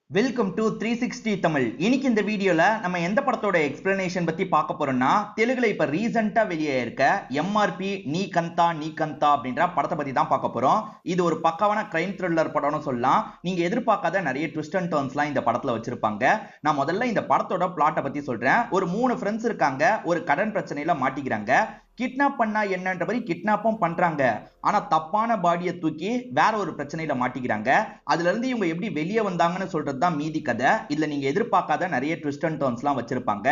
Welcome to 360 Tamil. இன்னைக்கு இந்த வீடியோல நம்ம எந்த படத்தோட எக்ஸ்பிளனேஷன் பத்தி பார்க்க போறோம்னா, தெலுங்குல இப்ப ரீசெண்டா வெளியே இருக்க எம்ஆர்பி நீ கந்தா அப்படின்ற படத்தை பத்தி தான் பார்க்க போறோம். இது ஒரு பக்காவான கிரைம் த்ரில்லர் படம்னு சொல்லலாம். நீங்க எதிர்பார்க்காத நிறைய ட்விஸ்ட் அண்ட் டர்ன்ஸ்லாம் இந்த படத்துல வச்சிருப்பாங்க. நான் முதல்ல இந்த படத்தோட பிளாட்டை பத்தி சொல்றேன். ஒரு 3 ஃப்ரெண்ட்ஸ் இருக்காங்க. ஒரு கடன் பிரச்சனையில மாட்டிக்கிறாங்க. கிட்னாப் பண்ணா என்னன்ற மாதிரி கிட்னாப்பும் பண்றாங்க. ஆனா தப்பான பாடியை தூக்கி வேற ஒரு பிரச்சனையில மாட்டிக்கிறாங்க. அதுல இருந்து இவங்க எப்படி வெளியே வந்தாங்கன்னு சொல்றது தான் மீதி கதை. இதுல நீங்க எதிர்பார்க்காத நிறைய ட்விஸ்ட் அண்ட் டர்ன்ஸ்லாம் வச்சிருப்பாங்க.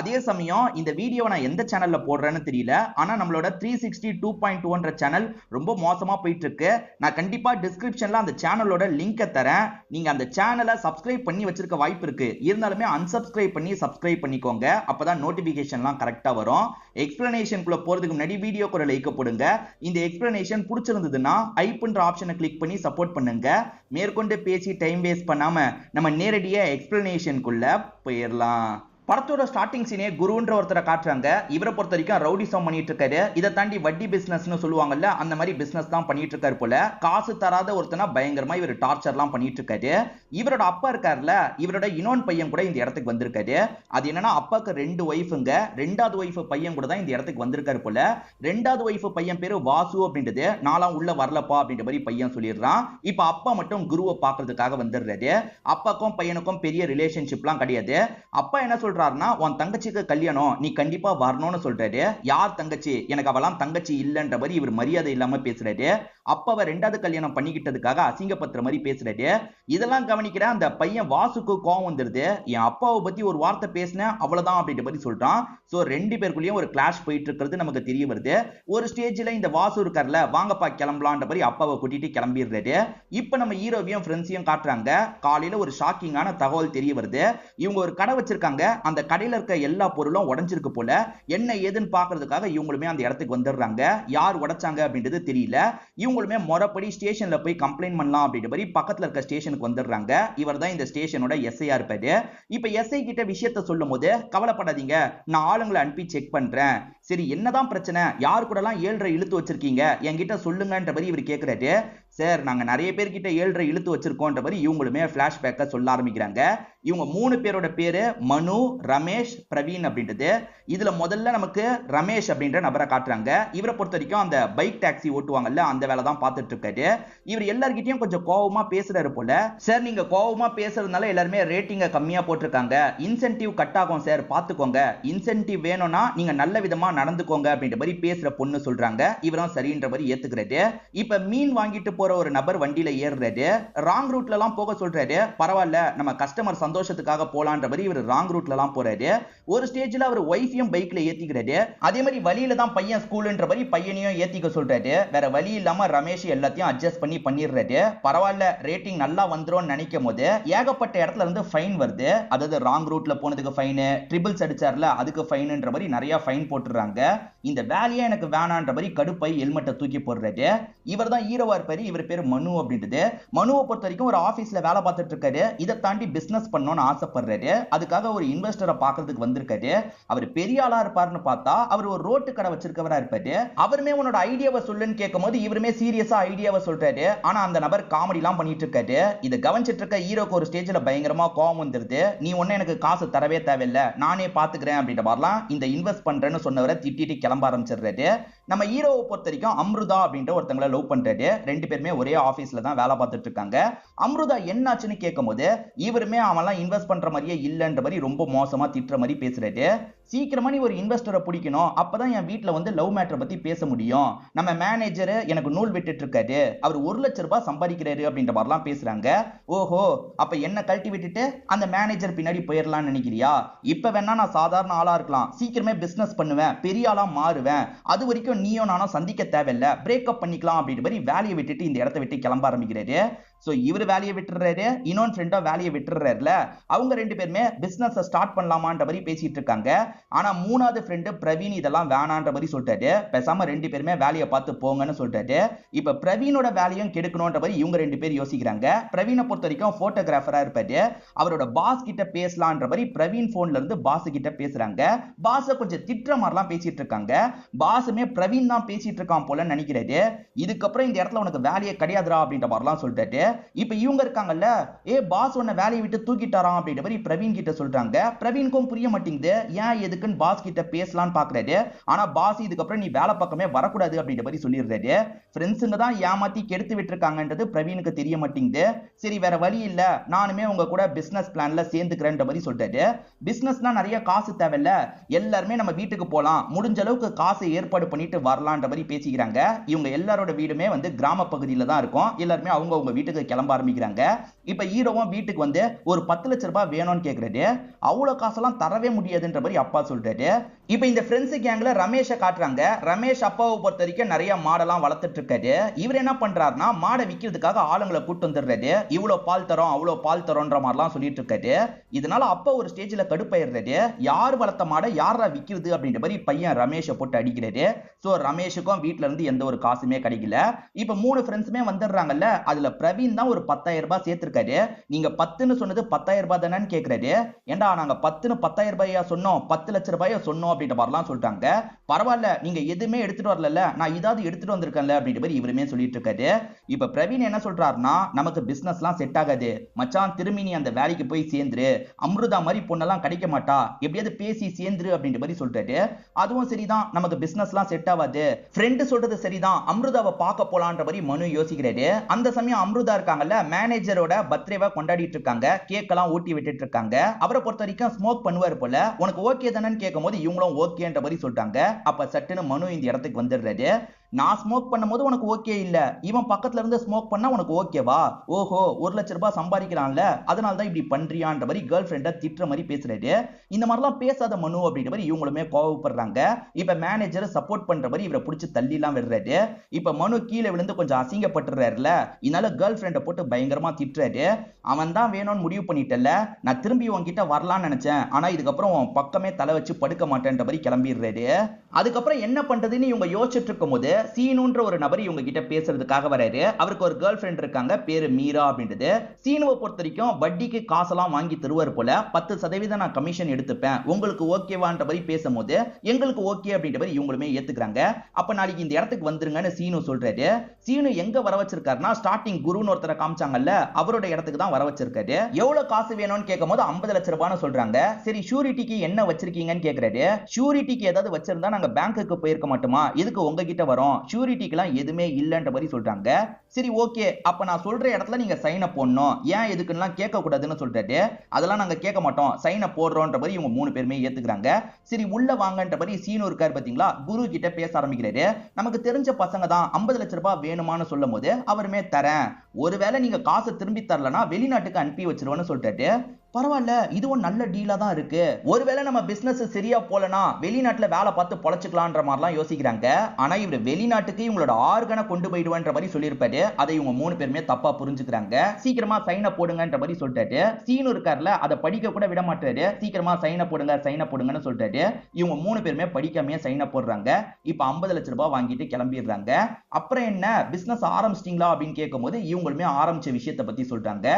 அதே சமயம் இந்த வீடியோவை நான் எந்த சேனல்ல போடுறேன்னு தெரியல. ஆனா நம்மளோட 360 2.2ன்ற சேனல் ரொம்ப மோசமா போயிட்டு இருக்கு. நான் கண்டிப்பா டிஸ்கிரிப்ஷன்ல அந்த சேனலோட லிங்கை தரேன். நீங்க அந்த சேனலை சப்ஸ்கிரைப் பண்ணி வச்சிருக்க வாய்ப்பு இருக்கு. இருந்தாலுமே அன்சப்ஸ்கிரைப் பண்ணி சப்ஸ்கிரைப் பண்ணிக்கோங்க. அப்பதான் நோட்டிபிகேஷன்லாம் கரெக்டா வரும். எக்ஸ்பிளனேஷனுக்குள்ள போறதுக்கு முன்னாடி வீடியோக்கு ஒரு லைக் போடுங்க. இந்த எக்ஸ்பிளனேஷன் பிடிச்சிருந்ததுன்னா ஐப்ன்ற ஆப்ஷனை கிளிக் பண்ணி சப்போர்ட் பண்ணுங்க. மேற்கொண்டு பேசி டைம் வேஸ்ட் பண்ணாம நம்ம நேரடியா எக்ஸ்பிளனேஷனுக்குள்ள போயிடலாம். படத்தோட ஸ்டார்டிங் சீனே குருன்ற ஒருத்தரை காட்டுறாங்க. இவரை பொறுத்த வரைக்கும் ரவுடிசம் பண்ணிட்டு இருக்காரு. இதை தாண்டி வட்டி பிசினஸ்னு சொல்லுவாங்கல்ல, அந்த மாதிரி பிசினஸ் தான் பண்ணிட்டு இருக்காரு போல. காசு தராத ஒருத்தனா பயங்கரமா இவர் டார்ச்சர்லாம் பண்ணிட்டு இருக்காரு. இவரோட அப்பா இருக்காருல, இவரோட இன்னொன்று பையன் கூட இந்த இடத்துக்கு வந்திருக்காரு. அது என்னன்னா, அப்பாக்கு 2 ஒய்ஃபுங்க. 2வது ஒய்ஃப் பையன் கூட தான் இந்த இடத்துக்கு வந்திருக்காரு போல. 2வது ஒய்ஃப் பையன் பேரு வாசு அப்படின்றது. நாலாம் உள்ள வரலப்பா அப்படின்ற மாதிரி பையன் சொல்லிடுறான். இப்ப அப்பா மட்டும் குருவை பாக்குறதுக்காக வந்துடுறாரு. அப்பாக்கும் பையனுக்கும் பெரிய ரிலேஷன்ஷிப்லாம் கிடையாது. அப்பா என்ன சொல்றாருன்னா, உன் தங்கச்சிக்கு கல்யாணம், நீ கண்டிப்பா வரணும்னு சொல்றாரு. யார் தங்கச்சி? எனக்கு அவளாம் தங்கச்சி இல்லன்ற மாதிரி இவர் மரியாதை இல்லாம பேசுறாரு. அப்பாவை 2வது கல்யாணம் பண்ணிக்கிட்டதுக்காக அசிங்கப்படுத்துற மாதிரி பேசுறாரு. இதெல்லாம் கவனிக்கிற அந்த பையன் வாசுக்கு கோவம் வந்துருது. என் அப்பாவை பத்தி ஒரு வார்த்தை பேசினேன் அவ்வளவுதான் அப்படின்ற மாதிரி சொல்றான். சோ 2 பேருக்குள்ளேயும் ஒரு கிளாஷ் போயிட்டு இருக்கிறது நமக்கு தெரிய வருது. ஒரு ஸ்டேஜ்ல இந்த வாசு இருக்கார்ல, வாங்கப்பா கிளம்பலான்ற மாதிரி அப்பாவை கூட்டிட்டு கிளம்பிடுறாரு. இப்ப நம்ம ஹீரோவையும் ஃப்ரெண்ட்ஸையும் காட்டுறாங்க. காலையில ஒரு ஷாக்கிங்கான தகவல் தெரிய வருது. இவங்க ஒரு கடை வச்சிருக்காங்க. அந்த கடையில இருக்க எல்லா பொருளும் உடைஞ்சிருக்கு போல. என்ன ஏதுன்னு பாக்குறதுக்காக இவங்களுமே அந்த இடத்துக்கு வந்துடுறாங்க. யார் உடைச்சாங்க அப்படின்றது தெரியல. இவங்களுமே முறைப்படி ஸ்டேஷன்ல போய் கம்ப்ளைண்ட் பண்ணலாம் அப்படின்ற மாதிரி பக்கத்துல இருக்க ஸ்டேஷனுக்கு வந்துடுறாங்க. இவர் தான் இந்த ஸ்டேஷனோட எஸ்ஐயா இருப்பாரு. இப்ப எஸ்ஐ கிட்ட விஷயத்த சொல்லும் போது, கவலைப்படாதீங்க, நான் ஆளுங்களை அனுப்பி செக் பண்றேன். சரி, என்னதான் பிரச்சனை? யாரு கூட எல்லாம் 7.5 இழுத்து வச்சிருக்கீங்க, என்கிட்ட சொல்லுங்கன்ற மாதிரி இவர் கேட்கிறாரு. சார், நாங்க நிறைய பேர்கிட்ட 7.5 இழுத்து வச்சிருக்கோன்ற மாதிரி இவங்களுமே பிளாஷ்பேக்க சொல்ல ஆரம்பிக்கிறாங்க. இவங்க 3 பேரோட பேரு மனு, ரமேஷ், பிரவீன் அப்படின்றது. இதுல முதல்ல நமக்கு ரமேஷ் அப்படின்ற நபரை காட்டுறாங்க. இவரை பொறுத்த வரைக்கும் அந்த பைக் டாக்ஸி ஓட்டுவாங்கல்ல, அந்த வேலை தான் பார்த்துட்டு இருக்காரு. இவர் எல்லார்கிட்டயும் கொஞ்சம் கோவமா பேசுறாரு போல. சார், நீங்க கோவமா பேசுறதுனால எல்லாருமே ரேட்டிங்க கம்மியா போட்டிருக்காங்க. இன்சென்டிவ் கட் ஆகும் சார், பாத்துக்கோங்க. இன்சென்டிவ் வேணும்னா நீங்க நல்ல விதமா நடந்துக்கோங்க அப்படின்ற மாதிரி பேசுற பொண்ணு சொல்றாங்க. இவரும் சரின்ற மாதிரி ஏத்துக்கிறாரு. இப்ப மீன் வாங்கிட்டு போற ஒரு நபர் வண்டியில ஏறுறாரு. ராங் ரூட்ல எல்லாம் போக சொல்றாரு. பரவாயில்ல, நம்ம கஸ்டமர் சந்தோஷத்துக்காக போலான்ற மாதிரி இவர் ராங் ரூட்ல எல்லாம் போறாரு. ஒரு ஸ்டேஜ்ல அவர் ஒய்ஃபையும் பைக்ல ஏத்திக்கிறாரு. அதே மாதிரி வழியில தான் பையன் ஸ்கூல்ன்ற மாதிரி பையனையும் ஏத்திக்க சொல்றாரு. வேற வழி இல்லாம ரமேஷ் எல்லாத்தையும் அட்ஜஸ்ட் பண்ணிடுறாரு. பரவாயில்ல, ரேட்டிங் நல்லா வந்துரும் நினைக்கும் போது ஏகப்பட்ட இடத்துல இருந்து ஃபைன் வருது. அதாவது ராங் ரூட்ல போனதுக்கு ஃபைன், ட்ரிபிள்ஸ் அடிச்சார்ல அதுக்கு ஃபைன்ன்ற மாதிரி நிறைய ஃபைன் போட்டுறாங்க. இந்த வேலையே எனக்கு வேணான்ற மாதிரி கடுப்பை ஹெல்மெட்டை தூக்கி போடுறாரு. இவர் தான் ஹீரோவா இருப்பாரு. இவர் பேரு மனு அப்படின்றது. மனுவை பொறுத்த வரைக்கும் ஒரு ஆபீஸ்ல வேலை பார்த்துட்டு இருக்காரு. இதை தாண்டி பிசினஸ் பண்ணணும்னு ஆசைப்படுறாரு. அதுக்காக ஒரு இன்வெஸ்டரை பார்க்கிறதுக்கு வந்திருக்காரு. அவர் பெரிய ஆளா இருப்பாருன்னு பார்த்தா அவர் ஒரு ரோட்டு கடை வச்சிருக்கவரா இருப்பாரு. அவருமே உன்னோட ஐடியாவை சொல்லுன்னு கேட்கும் போது இவருமே சீரியஸா ஐடியாவை சொல்றாரு. ஆனா அந்த நபர் காமெடி எல்லாம் பண்ணிட்டு இருக்காரு. இதை கவனிச்சிட்டு இருக்க ஹீரோக்கு ஒரு ஸ்டேஜ்ல பயங்கரமா கோவம் வந்துருது. நீ ஒண்ணு எனக்கு காசு தரவே தேவையில்லை, நானே பாத்துக்கிறேன் அப்படின்ற மாதிரிலாம் இந்த இன்வெஸ்ட் பண்றேன்னு சொன்னவரை திட்டிட்டு கிளம்ப ஆரம்பிச்சிடுறாரு. நம்ம ஹீரோவை பொறுத்த வரைக்கும் அம்ருதா அப்படின்ற ஒருத்தங்களை லவ் பண்றாரு. 2 பேருமே ஒரே ஆபீஸ்ல தான் வேலை பார்த்துட்டு இருக்காங்க. அம்ருதா என்னாச்சுன்னு கேட்கும் போது இவருமே அவன்லாம் இன்வெஸ்ட் பண்ற மாதிரியே இல்லன்ற மாதிரி ரொம்ப மோசமா திட்டுற மாதிரி பேசுறாரு. சீக்கிரமா நீ ஒரு இன்வெஸ்டரை பிடிக்கணும், அப்பதான் என் வீட்டுல வந்து லவ் மேட்டரை பத்தி பேச முடியும். நம்ம மேனேஜர் எனக்கு நூல் விட்டுட்டு இருக்காரு, அவர் 1 லட்சம் ரூபாய் சம்பாதிக்கிறாரு அப்படின்ற மாதிரிலாம் பேசுறாங்க. ஓஹோ, அப்ப என்ன கழட்டி விட்டுட்டு அந்த மேனேஜர் பின்னாடி போயிடலாம்னு நினைக்கிறியா? இப்ப வேணா நான் சாதாரண ஆளா இருக்கலாம், சீக்கிரமே பிசினஸ் பண்ணுவேன், பெரிய ஆளா மாறுவேன். அது வரைக்கும் நீயும் நானும் சந்திக்க தேவையில்லை, பிரேக்கப் பண்ணிக்கலாம் அப்படின்ற மாதிரி வேலையை விட்டுட்டு இந்த இடத்தை விட்டு கிளம்ப ஆரம்பிக்கிறாரு. சோ இவர் வேலையை விட்டுறாரு, இன்னொன்று ஃப்ரெண்டா வேலையை விட்டுறாருல. அவங்க 2 பேருமே பிசினஸ் ஸ்டார்ட் பண்ணலாமான்ற மாதிரி பேசிட்டு இருக்காங்க. ஆனா 3வது ஃப்ரெண்டு பிரவீன் இதெல்லாம் வேணான்ற மாதிரி சொல்லிட்டாரு. பேசாம 2 பேருமே வேலையை பார்த்து போங்கன்னு சொல்லிட்டாரு. இப்ப பிரவீனோட வேலையும் கெடுக்கணும்ன்ற மாதிரி இவங்க 2 பேர் யோசிக்கிறாங்க. பிரவீனை பொறுத்த வரைக்கும் போட்டோகிராஃபரா இருப்பாரு. அவரோட பாஸ் கிட்ட பேசலான்ற மாதிரி பிரவீன் போன்ல இருந்து பாஸ் கிட்ட பேசுறாங்க. பாஸ கொஞ்சம் திட்டுற மாதிரிலாம் பேசிட்டு இருக்காங்க. பாஸுமே பிரவீன் தான் பேசிட்டு இருக்கான் போல நினைக்கிறாரு. இதுக்கப்புறம் இந்த இடத்துல உனக்கு வேலையே கிடையாதுரா அப்படின்ற மாதிரிலாம் சொல்லிட்டாரு. இப்ப இவங்க இருக்காங்கல்ல, பாஸ் உன்னை வேலையை விட்டு தூக்கிட்டாராம் அப்படின்ற மாதிரி பிரவீன் கிட்ட சொல்றாங்க. பிரவீனுக்கும் புரிய மாட்டேங்குது, ஏன் எதுக்குன்னு பாஸ் கிட்ட பேசலாம்னு பாக்குறாரு. ஆனா பாஸ் இதுக்கப்புறம் நீ வேலை பக்கமே வரக்கூடாது அப்படின்ற மாதிரி சொல்லிடுறாரு. ஃப்ரெண்ட்ஸுங்க தான் ஏமாத்தி கெடுத்து விட்டுருக்காங்கன்றது பிரவீனுக்கு தெரிய மாட்டேங்குது. சரி வேற வழி இல்ல, நானுமே உங்க கூட பிசினஸ் பிளான்ல சேர்ந்துக்கிறேன்ற மாதிரி சொல்றாரு. பிசினஸ்னா நிறைய காசு தேவையில்ல, எல்லாருமே நம்ம வீட்டுக்கு போலாம், முடிஞ்ச அளவுக்கு காசு ஏற்பாடு பண்ணிட்டு வரலான்ற மாதிரி பேசிக்கிறாங்க. இவங்க எல்லாரோட வீடுமே வந்து கிராம பகுதியில தான் இருக்கும். எல்லாருமே அவங்க வீட்டுக்கு கிளம்ப ஆரம்பிக்கிறாங்க. இப்ப ஹீரோவும் வீட்டுக்கு வந்து ஒரு 10 லட்சம் ரூபாய் வேணும்னு கேக்குறாரு. அவ்வளவு காசெல்லாம் தரவே முடியாதுன்ற மாதிரி அப்பா சொல்றாரு. இப்ப இந்த ஃப்ரெண்ட்ஸ் கேங்ல ரமேஷை காட்டுறாங்க. ரமேஷ் அப்பாவை பொறுத்த வரைக்கும் நிறைய மாடெல்லாம் வளர்த்துட்டு இருக்காரு. இவர் என்ன பண்றாருன்னா மாடை விற்கிறதுக்காக ஆளுங்களை கூட்டு வந்துடுறாரு. இவ்வளவு பால் தரோம் அவ்வளவு பால் தரோன்ற மாதிரிலாம் சொல்லிட்டு இருக்காரு. இதனால அப்பா ஒரு ஸ்டேஜ்ல கடுப்பாயிடுறாரு. யார் வளர்த்த மாடை யாரா விற்கிறது அப்படின்ற மாதிரி பையன் ரமேஷை போட்டு அடிக்கிறாரு. சோ ரமேஷுக்கும் வீட்டுல இருந்து எந்த ஒரு காசுமே கிடைக்கல. இப்ப 3 ஃப்ரெண்ட்ஸுமே வந்துடுறாங்கல்ல, அதுல பிரவீன் தான் ஒரு 10,000 ரூபாய் சேர்த்திருக்காரு. நீங்க 10ன்னு சொன்னது 10,000 ரூபாய் தானேன்னு கேக்குறாரு. ஏண்டா நாங்க 10ன்னு 10,000 ரூபாயா சொன்னோம், 10 லட்சம் ரூபாயா சொன்னோம் அப்படின்ற மாதிரிலாம் சொல்லிட்டாங்க. பரவாயில்ல நீங்க எதுவுமே எடுத்துட்டு வரல, நான் இதாவது எடுத்துட்டு வந்திருக்கேன்ல அப்படின்ற மாதிரி இவருமே சொல்லிட்டு இருக்காரு. இப்ப பிரவீன் என்ன சொல்றாருன்னா, நமக்கு பிசினஸ்லாம் செட் ஆகாது மச்சான், திரும்பி நீ அந்த வேலைக்கு போய் சேர்ந்துரு, அம்ருதா மாதிரி பொண்ணெல்லாம் கிடைக்க மாட்டா, எப்படியாவது பேசி சேர்ந்துரு அப்படின்ற மாதிரி சொல்றாரு. அதுவும் சரிதான், நமக்கு பிசினஸ்லாம் செட் ஆகாது, ஃப்ரெண்ட் சொல்றது சரிதான், அம்ருதாவை பார்க்க போலான்ற மாதிரி மனு யோசிக்கிறாரு. அந்த சமயம் அம்ருதா இருக்காங்கல்ல, மேனேஜரோட பர்த்டேவை கொண்டாடிட்டு இருக்காங்க, கேக் எல்லாம் ஊட்டி விட்டுட்டு இருக்காங்க. அவரை பொறுத்த வரைக்கும் ஸ்மோக் பண்ணுவார் போல. உனக்கு ஓகே தானேன்னு கேட்கும்போது இவங்களும் ஓகேன்ற மாதிரி சொல்றாங்க. அப்ப சட்டுன்னு மனு இந்த இடத்துக்கு வந்துடுறாரு. நான் ஸ்மோக் பண்ணும்போது உனக்கு ஓகே இல்ல, இவன் பக்கத்துல இருந்து ஸ்மோக் பண்ணா உனக்கு ஓகேவா? ஓஹோ 1 லட்சம் ரூபாய் சம்பாதிக்கிறான்ல, அதனால தான் இப்படி பண்றியான்ற மாதிரி கேர்ள் ஃப்ரெண்ட திட்டுற மாதிரி பேசுறாரு. இந்த மாதிரிலாம் பேசாத மனு அப்படின்ற மாதிரி இவங்களுமே கோவப்படுறாங்க. இப்ப மேனேஜர் சப்போர்ட் பண்ற மாதிரி இவரை பிடிச்சி தள்ளிலாம் விடுறாரு. இப்ப மனு கீழே விழுந்து கொஞ்சம் அசிங்கப்பட்டுறாருல, இதனால கேர்ள் ஃப்ரெண்ட போட்டு பயங்கரமா திட்டுறாரு. அவன் தான் வேணும்னு முடிவு பண்ணிட்டல, நான் திரும்பி உன்கிட்ட வரலாம்னு நினைச்சேன், ஆனா இதுக்கப்புறம் உன் பக்கமே தலை வச்சு படுக்க மாட்டேன்ற மாதிரி கிளம்பிடுறாரு. அதுக்கப்புறம் என்ன பண்றதுன்னு இவங்க யோசிச்சுட்டு இருக்கும் போது சீனுன்ற ஒரு நபர் இவங்க கிட்ட பேசுறதுக்காக வராரு. அவருக்கு ஒரு கேர்ள் ஃப்ரெண்ட் இருக்காங்க, பேரு மீரா அப்படின்றது. சீனுவை பொறுத்த வரைக்கும் வட்டிக்கு காசெல்லாம் வாங்கி தருவார் போல. 10% நான் கமிஷன் எடுத்துப்பேன், உங்களுக்கு ஓகேவான்ற மாதிரி பேசும்போது எங்களுக்கு ஓகே அப்படின்ற மாதிரி இவங்களுமே ஏத்துக்கிறாங்க. அப்ப நாளைக்கு இந்த இடத்துக்கு வந்துருங்கன்னு சீனு சொல்றாரு. சீனு எங்க வர வச்சிருக்காருன்னா, ஸ்டார்டிங் குருன்னு ஒருத்தரை காமிச்சாங்கல்ல, அவரோட இடத்துக்கு தான் வர வச்சிருக்காரு. எவ்வளவு காசு வேணும்னு கேட்கும்போது 50 லட்சம் ரூபான்னு சொல்றாங்க. சரி ஷூரிட்டிக்கு என்ன வச்சிருக்கீங்கன்னு கேக்குறாரு. ஷூரிட்டிக்கு ஏதாவது வச்சிருந்தா நாங்க பேங்க்குக்கு போயிருக்க மாட்டோமா, எதுக்கு உங்ககிட்ட வரோம், ஷூரிட்டிக்கெல்லாம் எதுவுமே இல்லன்ற மாதிரி சொல்றாங்க. சரி ஓகே, அப்ப நான் சொல்ற இடத்துல நீங்க சைனை போடணும், ஏன் எதுக்குன்னா கேட்க கூடாதுன்னு சொல்றாரு. அதெல்லாம் நாங்க கேட்க மாட்டோம், சைனை போடுறோன்ற மாதிரி இவங்க 3 பேருமே ஏத்துக்கிறாங்க. சரி உள்ள வாங்கன்ற மாதிரி சீனு இருக்காரு பாத்தீங்களா, குரு கிட்ட பேச ஆரம்பிக்கிறாரு. நமக்கு தெரிஞ்ச பசங்க தான் 50 லட்சம் ரூபாய் வேணுமான்னு சொல்லும் போது அவருமே தரேன், ஒருவேளை நீங்க காசு திரும்பி தரலனா வெளிநாட்டுக்கு அனுப்பி வச்சிருவோன்னு சொல்றாரு. பரவாயில்ல இதுவும் நல்ல டீலா தான் இருக்கு, ஒருவேளை நம்ம பிசினஸ் சரியா போலனா வெளிநாட்டுல வேலை பார்த்து பொழைச்சுக்கலான்ற மாதிரிலாம் யோசிக்கிறாங்க. ஆனா இவர் வெளிநாட்டுக்கு இவங்களோட ஆர்கனை கொண்டு போயிடுவேன்ற மாதிரி சொல்லியிருப்பாரு. அதை இவங்க 3 பேருமே தப்பா புரிஞ்சுக்கிறாங்க. சீக்கிரமா சைனை போடுங்கன்ற மாதிரி சொல்லிட்டாரு. சீனு இருக்காருல, அதை படிக்க கூட விட மாட்டாரு. சீக்கிரமா சைனை போடுங்க சைனை போடுங்கன்னு சொல்லிட்டாரு. இவங்க 3 பேருமே படிக்காமையே சைனை போடுறாங்க. இப்ப 50 லட்சம் ரூபாய் வாங்கிட்டு கிளம்பிடுறாங்க. அப்புறம் என்ன பிசினஸ் ஆரம்பிச்சிட்டீங்களா அப்படின்னு கேட்கும்போது இவங்களுமே ஆரம்பிச்ச விஷயத்தை பத்தி சொல்றாங்க.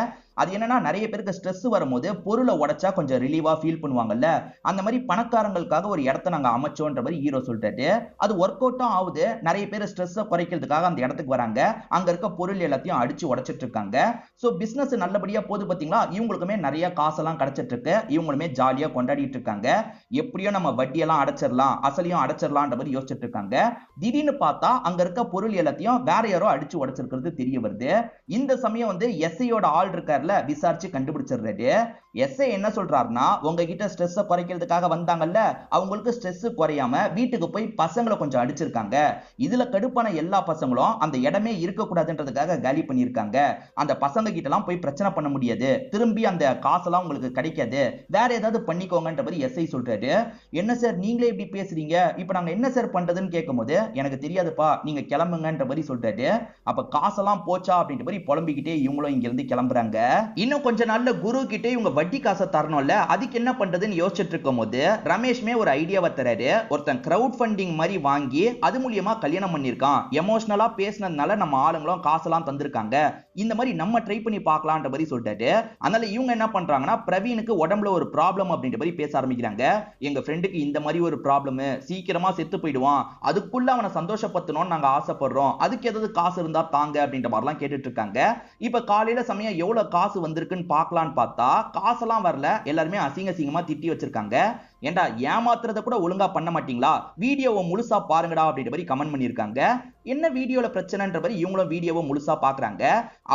அது என்னன்னா, நிறைய பேருக்கு ஸ்ட்ரெஸ் வரும்போது பொருளை உடைச்சா கொஞ்சம் ரிலீவா ஃபீல் பண்ணுவாங்கல்ல, அந்த மாதிரி பணக்காரங்களுக்காக ஒரு இடத்தை நாங்க அமைச்சோன்ற மாதிரி ஹீரோ சொல்லிட்டாரு. அது ஒர்க் அவுட்டும் ஆகுது. நிறைய பேர் ஸ்ட்ரெஸ்ஸை குறைக்கிறதுக்காக அந்த இடத்துக்கு வராங்க, அங்க இருக்க பொருள் எல்லாத்தையும் அடிச்சு உடைச்சிட்டு இருக்காங்க. சோ பிசினஸ் நல்லபடியா போகுது பாத்தீங்களா. இவங்களுக்குமே நிறைய காசெல்லாம் கிடைச்சிட்டு இருக்கு. இவங்களுமே ஜாலியா கொண்டாடிட்டு இருக்காங்க. எப்படியோ நம்ம வட்டியெல்லாம் அடைச்சிடலாம், அசலையும் அடைச்சிடலான்ற மாதிரி யோசிச்சுட்டு இருக்காங்க. திடீர்னு பார்த்தா அங்க இருக்க பொருள் எல்லாத்தையும் வேற யாரோ அடிச்சு உடைச்சிருக்கிறது தெரிய வருது. இந்த சமயம் வந்து எஸ்ஐயோட ஆள் இருக்காரு, விசாரிச்சு கண்டுபிடிச்சிடுறாரு. எஸ்ஐ என்ன சொல்றாருன்னா, உங்ககிட்ட ஸ்ட்ரெஸ் குறைக்கிறதுக்காக வந்தாங்கல்ல, அவங்களுக்கு ஸ்ட்ரெஸ் குறையாம வீட்டுக்கு போய் பசங்களை கொஞ்சம் அடிச்சிருக்காங்க. இதுல கடுப்பான எல்லா பசங்களும் அந்த இடமே இருக்க கூடாதுன்றதுக்காக காலி பண்ணிருக்காங்க. அந்த பசங்க கிட்ட எல்லாம் போய் பிரச்சனை பண்ண முடியாது, திரும்பி அந்த காசெல்லாம் உங்களுக்கு கிடைக்காது, வேற ஏதாவது பண்ணிக்கோங்கன்ற மாதிரி எஸ்ஐ சொல்றாரு. என்ன சார் நீங்களே இப்படி பேசுறீங்க, இப்ப நாங்க என்ன சார் பண்றதுன்னு கேட்கும்போது எனக்கு தெரியாதுப்பா நீங்க கிளம்புங்கன்ற மாதிரி சொல்றாரு. அப்ப காசெல்லாம் போச்சா அப்படின்ற மாதிரி புலம்பிக்கிட்டே இவங்களும் இங்க இருந்து கிளம்புறாங்க. இன்னும் கொஞ்ச நாள்ல குரு கிட்ட இவங்க வட்டி காசை தரணும்ல, அதுக்கு என்ன பண்றதுன்னு யோசிச்சுட்டு இருக்கும் போது ரமேஷ்மே ஒரு ஐடியாவை தராரு. ஒருத்தன் கிரவுட் ஃபண்டிங் மாதிரி வாங்கி அது மூலியமா கல்யாணம் பண்ணிருக்கான், எமோஷனலா பேசினதுனால நம்ம ஆளுங்களும் காசெல்லாம் தந்திருக்காங்க, இந்த மாதிரி நம்ம ட்ரை பண்ணி பார்க்கலாம்ன்ற மாதிரி சொல்லிட்டாரு. அதனால இவங்க என்ன பண்றாங்கன்னா பிரவீனுக்கு உடம்புல ஒரு ப்ராப்ளம் அப்படின்ற மாதிரி பேச ஆரம்பிக்கிறாங்க. எங்க ஃப்ரெண்டுக்கு இந்த மாதிரி ஒரு ப்ராப்ளம், சீக்கிரமா செத்து போயிடுவான், அதுக்குள்ள அவனை சந்தோஷப்படுத்தணும்னு நாங்க ஆசைப்படுறோம், அதுக்கு ஏதாவது காசு இருந்தா தாங்க அப்படின்ற மாதிரிலாம் கேட்டுட்டு இருக்காங்க. இப்ப காலையில சமயம் எவ்வளவு காசு வந்திருக்குன்னு பார்க்கலான்னு பார்த்தா காசெல்லாம் வரல, எல்லாருமே அசிங்க அசிங்கமா திட்டி வச்சிருக்காங்க. ஏண்டா ஏமாத்துறத கூட ஒழுங்கா பண்ண மாட்டீங்களா, வீடியோவை முழுசா பாருங்கடா அப்படின்ற மாதிரி கமெண்ட் பண்ணிருக்காங்க. என்ன வீடியோல பிரச்சனைன்ற மாதிரி இவங்களும் வீடியோவை முழுசா பாக்குறாங்க.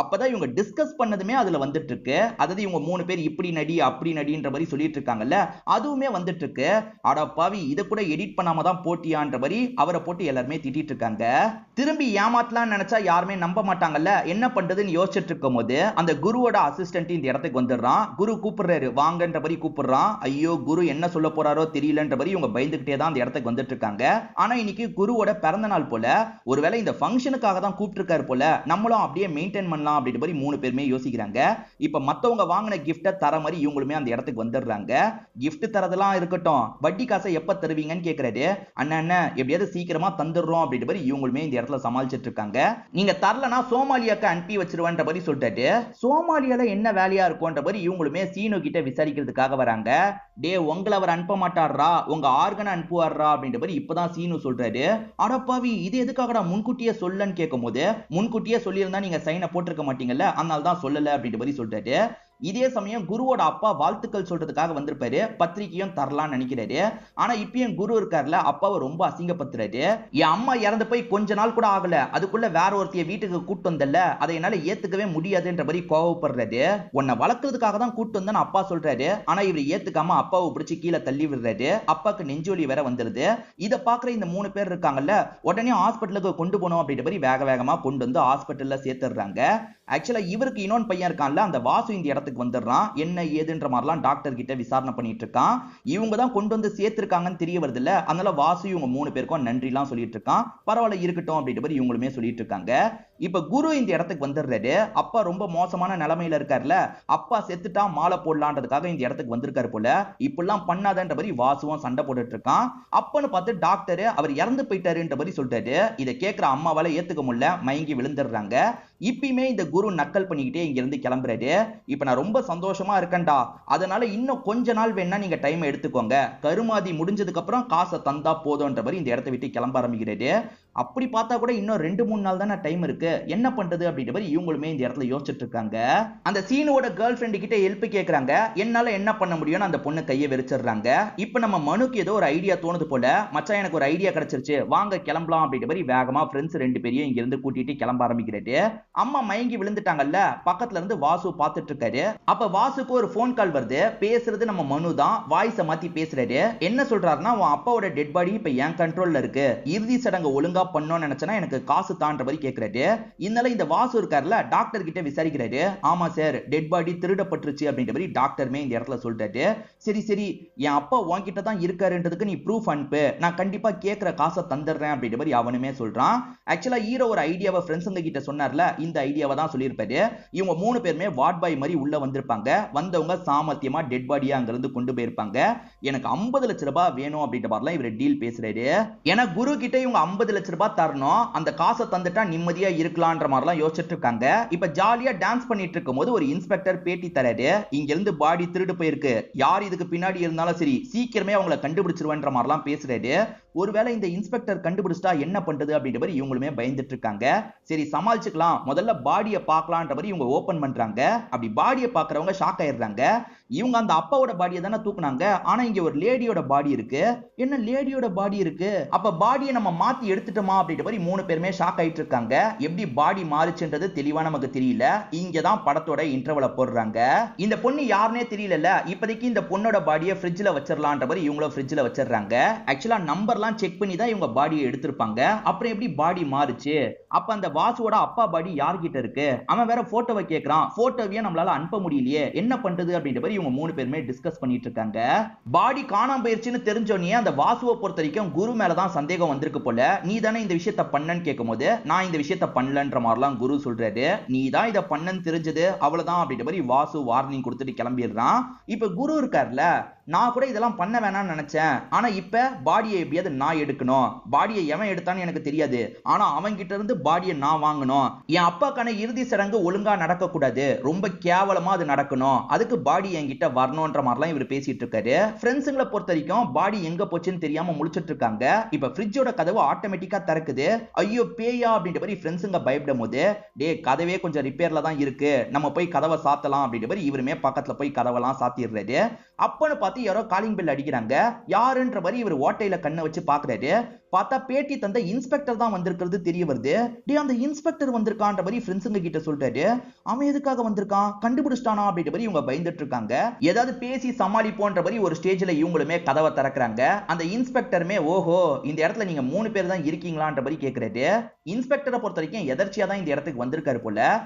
அப்பதான் இவங்க டிஸ்கஸ் பண்ணதுமே அதுல வந்துட்டு இருக்கு. அதாவது இவங்க 3 பேர் இப்படி நடி அப்படி நடின்ற மாதிரி சொல்லிட்டு இருக்காங்கல்ல, அதுவுமே வந்துட்டு இருக்கு. அட பாவி, இத கூட எடிட் பண்ணாம தான் போட்டியான்ற மாதிரி அவரை போட்டு எல்லாருமே திட்டிட்டு இருக்காங்க. திரும்பி ஏமாத்தலாம்னு நினைச்சா யாருமே நம்ப மாட்டாங்கல்ல, என்ன பண்றதுன்னு யோசிச்சுட்டு இருக்கும் போது அந்த குருவோட அசிஸ்டன்ட் இந்த இடத்துக்கு வந்துடுறான். குரு கூப்பிடுறாரு, வாங்கன்ற மாதிரி கூப்பிடுறான். ஐயோ, குரு என்ன சொல்ல போறாரோ தெரியலன்ற மாதிரி இவங்க பயந்துகிட்டே தான் அந்த இடத்துக்கு வந்துட்டு இருக்காங்க. ஆனா இன்னைக்கு குருவோட பிறந்த நாள் போல, ஒருவேளை இந்த ஃபங்க்ஷனுக்காக தான் கூப்பிட்டிருக்காரு போல, நம்மளும் அப்படியே மெயின்டைன் பண்ணலாம் அப்படின்ற மாதிரி 3 பேருமே யோசிக்கிறாங்க. இப்ப மத்தவங்க வாங்கின கிஃப்ட தர மாதிரி இவங்களுமே அந்த இடத்துக்கு வந்துடுறாங்க. கிஃப்ட் தரதெல்லாம் இருக்கட்டும், வட்டி காசை எப்ப தருவீங்கன்னு கேக்குறாரு. அண்ணா எப்படியாவது சீக்கிரமா தந்துடுறோம் அப்படின்ற மாதிரி இவங்களுமே இந்த இடத்துல சமாளிச்சிட்டு இருக்காங்க. நீங்க தரலனா சோமாலியாக்கு அனுப்பி வச்சிருவேன்ற மாதிரி சொல்லிட்டாரு. சோமாலியால என்ன வேலையா இருக்கும்ன்ற மாதிரி இவங்களுமே சீனு கிட்ட விசாரிக்கிறதுக்காக வராங்க. டே, உங்களை அவர் அனுப்ப மாட்டாரா, உங்க ஆர்கனை அனுப்புவாரா அப்படின்ற மாதிரி இப்பதான் சீனு சொல்றாரு. அடப்பாவி, இது எதுக்காகடா முன்கூட்டியே சொல்லன்னு கேட்கும் போது, முன்கூட்டியே சொல்லியிருந்தா நீங்க சைனை போட்டிருக்க மாட்டீங்கல்ல, அதனால தான் சொல்லல அப்படின்ற மாதிரி சொல்றாரு. இதே சமயம் குருவோட அப்பா வாழ்த்துக்கள் சொல்றதுக்காக வந்திருப்பாரு, பத்திரிக்கையும் தரலாம்னு நினைக்கிறாரு. ஆனா இப்பயும் குரு இருக்காருல, அப்பாவை ரொம்ப அசிங்கப்படுத்துறாரு. என் அம்மா இறந்து போய் கொஞ்ச நாள் கூட ஆகல, அதுக்குள்ள வேற ஒருத்தைய வீட்டுக்கு கூட்டு வந்தல, அதை என்னால ஏத்துக்கவே முடியாதுன்ற மாதிரி கோவப்படுறாரு. உன்னை வளர்க்கறதுக்காக தான் கூட்டு வந்தேன்னு அப்பா சொல்றாரு. ஆனா இவர் ஏத்துக்காம அப்பாவை பிடிச்சி கீழே தள்ளி விடுறாரு. அப்பாக்கு நெஞ்சொலி வேற வந்துருது. இதை பாக்குற இந்த 3 பேர் இருக்காங்கல்ல, உடனே ஹாஸ்பிட்டலுக்கு கொண்டு போகணும் அப்படின்ற மாதிரி வேக வேகமா கொண்டு வந்து ஹாஸ்பிட்டல்ல சேர்த்துடுறாங்க. ஆக்சுவலா இவருக்கு இன்னொன்னு பையன் இருக்கான்ல, அந்த வாசு இந்த இடத்துக்கு வந்துடுறான். என்ன ஏதுன்ற மாதிரிலாம் டாக்டர் கிட்ட விசாரணை பண்ணிட்டு இருக்கான். இவங்க தான் கொண்டு வந்து சேர்த்திருக்காங்கன்னு தெரிய வருது இல்ல, அதனால வாசு இவங்க 3 பேருக்கும் நன்றி எல்லாம் சொல்லிட்டு இருக்கான். பரவாயில்ல இருக்கட்டும் அப்படின்ற மாதிரி இவங்களுமே சொல்லிட்டு இருக்காங்க. இப்ப குரு இந்த இடத்துக்கு வந்துடுறாரு. அப்பா ரொம்ப மோசமான நிலைமையில இருக்காருல்ல, அப்பா செத்துட்டா மாலை போடலான்றதுக்காக இந்த இடத்துக்கு வந்திருக்காரு போல. இப்பெல்லாம் பண்ணாதன்ற மாதிரி வாசுவும் சண்டை போட்டுட்டு இருக்கான். அப்பன்னு பார்த்து டாக்டர் அவர் இறந்து போயிட்டாருன்ற மாதிரி சொல்லிட்டாரு. இதை கேட்கிற அம்மாவால ஏத்துக்க முடியல, மயங்கி விழுந்துடுறாங்க. இப்பயுமே இந்த குரு நக்கல் பண்ணிக்கிட்டே இங்க இருந்து கிளம்புறாரு. இப்ப நான் ரொம்ப சந்தோஷமா இருக்கேன்டா, அதனால இன்னும் கொஞ்ச நாள் வேணா நீங்க டைம் எடுத்துக்கோங்க, கருமாதி முடிஞ்சதுக்கு அப்புறம் காசை தந்தா போதும்ன்ற மாதிரி இந்த இடத்தை விட்டு கிளம்ப ஆரம்பிக்கிறாரு. அப்படி பார்த்தா கூட இன்னும் 2-3 நாள் தானே டைம் இருக்கு, என்ன பண்றது அப்படின்ற மாதிரி இவங்களுமே இந்த இடத்துல யோசிச்சுட்டு இருக்காங்க. அந்த சீனோட கேர்ள் ஃப்ரெண்ட் கிட்ட ஹெல்ப் கேக்குறாங்க. என்னால என்ன பண்ண முடியும்னு அந்த பொண்ணு கையை வெறிச்சிடுறாங்க. இப்ப நம்ம மனுக்கு ஏதோ ஒரு ஐடியா தோணுது போல, மச்சான் எனக்கு ஒரு ஐடியா கிடைச்சிருச்சு, வாங்க கிளம்பலாம் அப்படின்ற மாதிரி வேகமா ஃப்ரெண்ட்ஸ் 2 பேரையும் இங்க இருந்து கூட்டிட்டு கிளம்ப ஆரம்பிக்கிறாரு. அம்மா மயங்கி விழுந்துட்டாங்கல்ல, பக்கத்துல இருந்து வாசு பார்த்துட்டு இருக்காரு. அப்ப வாசுக்கு ஒரு போன் கால் வருது. பேசுறது நம்ம மனு தான். வாய்ஸை மாத்தி பேசுறாரு. என்ன சொல்றாருன்னா, உன் அப்பாவோட டெட் பாடி இப்ப என் கண்ட்ரோல்ல இருக்கு, இறுதி சடங்கு ஒழுங்கா பண்ணணும்னு நினைச்சனா எனக்கு காசு தான்ற மாதிரி கேக்குறாரு. இதனால இந்த வாசு இருக்காருல, டாக்டர் கிட்ட விசாரிக்கிறாரு. ஆமா சார், டெட் பாடி திருடப்பட்டுருச்சு அப்படின்ற மாதிரி டாக்டர்மே இந்த இடத்துல சொல்றாரு. சரி சரி, என் அப்பா உன்கிட்ட தான் இருக்காருன்றதுக்கு நீ ப்ரூஃப் அனுப்பு, நான் கண்டிப்பா கேட்கிற காசை தந்துடுறேன் அப்படின்ற மாதிரி அவனுமே சொல்றான். ஆக்சுவலா ஹீரோ ஒரு ஐடியாவை ஃப்ரெண்ட்ஸுங்க கிட்ட சொன்னார்ல, இந்த ஐடியாவை தான் சொல்லியிருப்பாரு. இவங்க 3 பேருமே வார்ட் பாய் மாதிரி உள்ள வந்திருப்பாங்க. வந்தவங்க சாமர்த்தியமா டெட் பாடியா அங்க இருந்து கொண்டு போயிருப்பாங்க. எனக்கு 50 லட்சம் ரூபாய் வேணும் அப்படின்ற மாதிரிலாம் இவர் டீல் பேசுறாரு. ஏன்னா குரு கிட்ட இவங்க 50 லட்சம் ரூபாய் தரணும், அந்த காசை தந்துட்டா நிம்மதியா இருக்கலாம்ன்ற மாதிரிலாம் யோசிச்சுட்டு இருக்காங்க. இப்ப ஜாலியா டான்ஸ் பண்ணிட்டு இருக்கும் போது ஒரு இன்ஸ்பெக்டர் பேட்டி தராரு. இங்க இருந்து பாடி திருடு போயிருக்கு, யார் இதுக்கு பின்னாடி இருந்தாலும் சரி சீக்கிரமே அவங்கள கண்டுபிடிச்சிருவேன்ற மாதிரிலாம் பேசுறாரு. ஒருவேளை இந்த இன்ஸ்பெக்டர் கண்டுபிடிச்சிட்டா என்ன பண்றது அப்படின்ற மாதிரி இவங்களுமே பயந்துட்டு இருக்காங்க. சரி சமாளிச்சுக்கலாம், முதல்ல பாடியை பார்க்கலான்ற மாதிரி இவங்க ஓபன் பண்றாங்க. அப்படி பாடியை பார்க்கறவங்க ஷாக் ஆயிடுறாங்க. இவங்க அந்த அப்பாவோட பாடியை தானே தூக்குனாங்க, ஆனா இங்க ஒரு லேடியோட பாடி இருக்கு. என்ன லேடியோட பாடி இருக்கு, அப்ப பாடியை நம்ம மாத்தி எடுத்துட்டோமா அப்படின்ற மாதிரி 3 பேருமே ஷாக் ஆயிட்டு இருக்காங்க. எப்படி பாடி மாறுச்சுன்றது தெளிவா நமக்கு தெரியல. இங்கதான் படத்தோட இன்டர்வல போடுறாங்க. இந்த பொண்ணு யாருனே தெரியல, இப்போதைக்கு இந்த பொண்ணோட பாடியை ஃப்ரிட்ஜ்ல வச்சிடலான்ற மாதிரி இவங்களும் ஃப்ரிட்ஜ்ல வச்சிடுறாங்க. ஆக்சுவலா நம்பர் எல்லாம் செக் பண்ணி தான் இவங்க பாடியை எடுத்திருப்பாங்க. அப்புறம் எப்படி பாடி மாறுச்சு? அப்ப அந்த வாசுவோட அப்பா பாடி யார்கிட்ட இருக்கு? அவன் வேற போட்டோவை கேக்குறான். போட்டோவையே நம்மளால அனுப்ப முடியலையே, என்ன பண்றது அப்படின்ற மாதிரி இவங்க 3 பேருமே டிஸ்கஸ் பண்ணிட்டு இருக்காங்க. பாடி காணாம போயிருச்சுன்னு தெரிஞ்சோனே அந்த வாசுவை பொறுத்த வரைக்கும் குரு மேலதான் சந்தேகம் வந்திருக்கு போல. நீ தானே இந்த விஷயத்த பண்ணன்னு கேட்கும்போது, நான் இந்த விஷயத்த பண்ணலன்ற மாதிரிலாம் குரு சொல்றாரு. நீ தான் இதை பண்ணன்னு தெரிஞ்சது, அவ்வளவுதான் அப்படின்ற மாதிரி வாசு வார்னிங் கொடுத்துட்டு கிளம்பிடுறான். இப்ப குரு இருக்கார்ல, நான் கூட இதெல்லாம் பண்ண வேணாம்னு நினைச்சேன். ஆனா இப்ப பாடியை எப்படியாவது நான் எடுக்கணும். பாடியை எவன் எடுத்தான்னு எனக்கு தெரியாது. ஆனா அவன் கிட்ட இருந்து பாடியை நான் வாங்கணும். என் அப்பாக்கான இறுதி சடங்கு ஒழுங்கா நடக்க கூடாது. ரொம்ப கேவலமா அது நடக்கணும். அதுக்கு பாடி என்கிட்ட வரணும்ன்ற மாதிரிலாம் இவர் பேசிட்டு இருக்காரு. ஃப்ரெண்ட்ஸுங்களை பொறுத்த வரைக்கும் பாடி எங்க போச்சுன்னு தெரியாம முழிச்சிட்டு இருக்காங்க. இப்ப ஃப்ரிட்ஜோட கதவு ஆட்டோமேட்டிக்கா திறக்குது. ஐயோ பேயா அப்படின்ற மாதிரி ஃப்ரெண்ட்ஸுங்க பயப்படும் போது, டே கதவே கொஞ்சம் ரிப்பேர்ல தான் இருக்கு, நம்ம போய் கதவை சாத்தலாம் அப்படின்ற மாதிரி இவருமே பக்கத்துல போய் கதவெல்லாம் சாத்திடுறாரு. அப்பன்னு பார்த்து யாரோ காலிங் பெல் அடிக்கிறாங்க. யாருன்ற மாதிரி இவர் ஓட்டையில கண்ணை வச்சு பாக்குறாரு. பார்த்தா பேட்டி தந்த இன்ஸ்பெக்டர் தான் வந்திருக்கிறது தெரிய வருது. டே அந்த இன்ஸ்பெக்டர் வந்திருக்கான்ற மாதிரி ஃப்ரெண்ட்ஸுங்க கிட்ட சொல்றாரு. அவன் எதுக்காக வந்திருக்கான், கண்டுபிடிச்சிட்டானா அப்படின்ற மாதிரி இவங்க பயந்துட்டு இருக்காங்க. ஏதாவது பேசி சமாளிப்போன்ற மாதிரி ஒரு ஸ்டேஜ்ல இவங்களுமே கதவை திறக்கிறாங்க. அந்த இன்ஸ்பெக்டருமே ஓஹோ இந்த இடத்துல நீங்க 3 பேர் தான் இருக்கீங்களான்ற மாதிரி கேக்குறாரு. இன்ஸ்பெக்டரை பொறுத்த வரைக்கும் எதர்ச்சியா தான் இந்த இடத்துக்கு வந்திருக்காரு போல.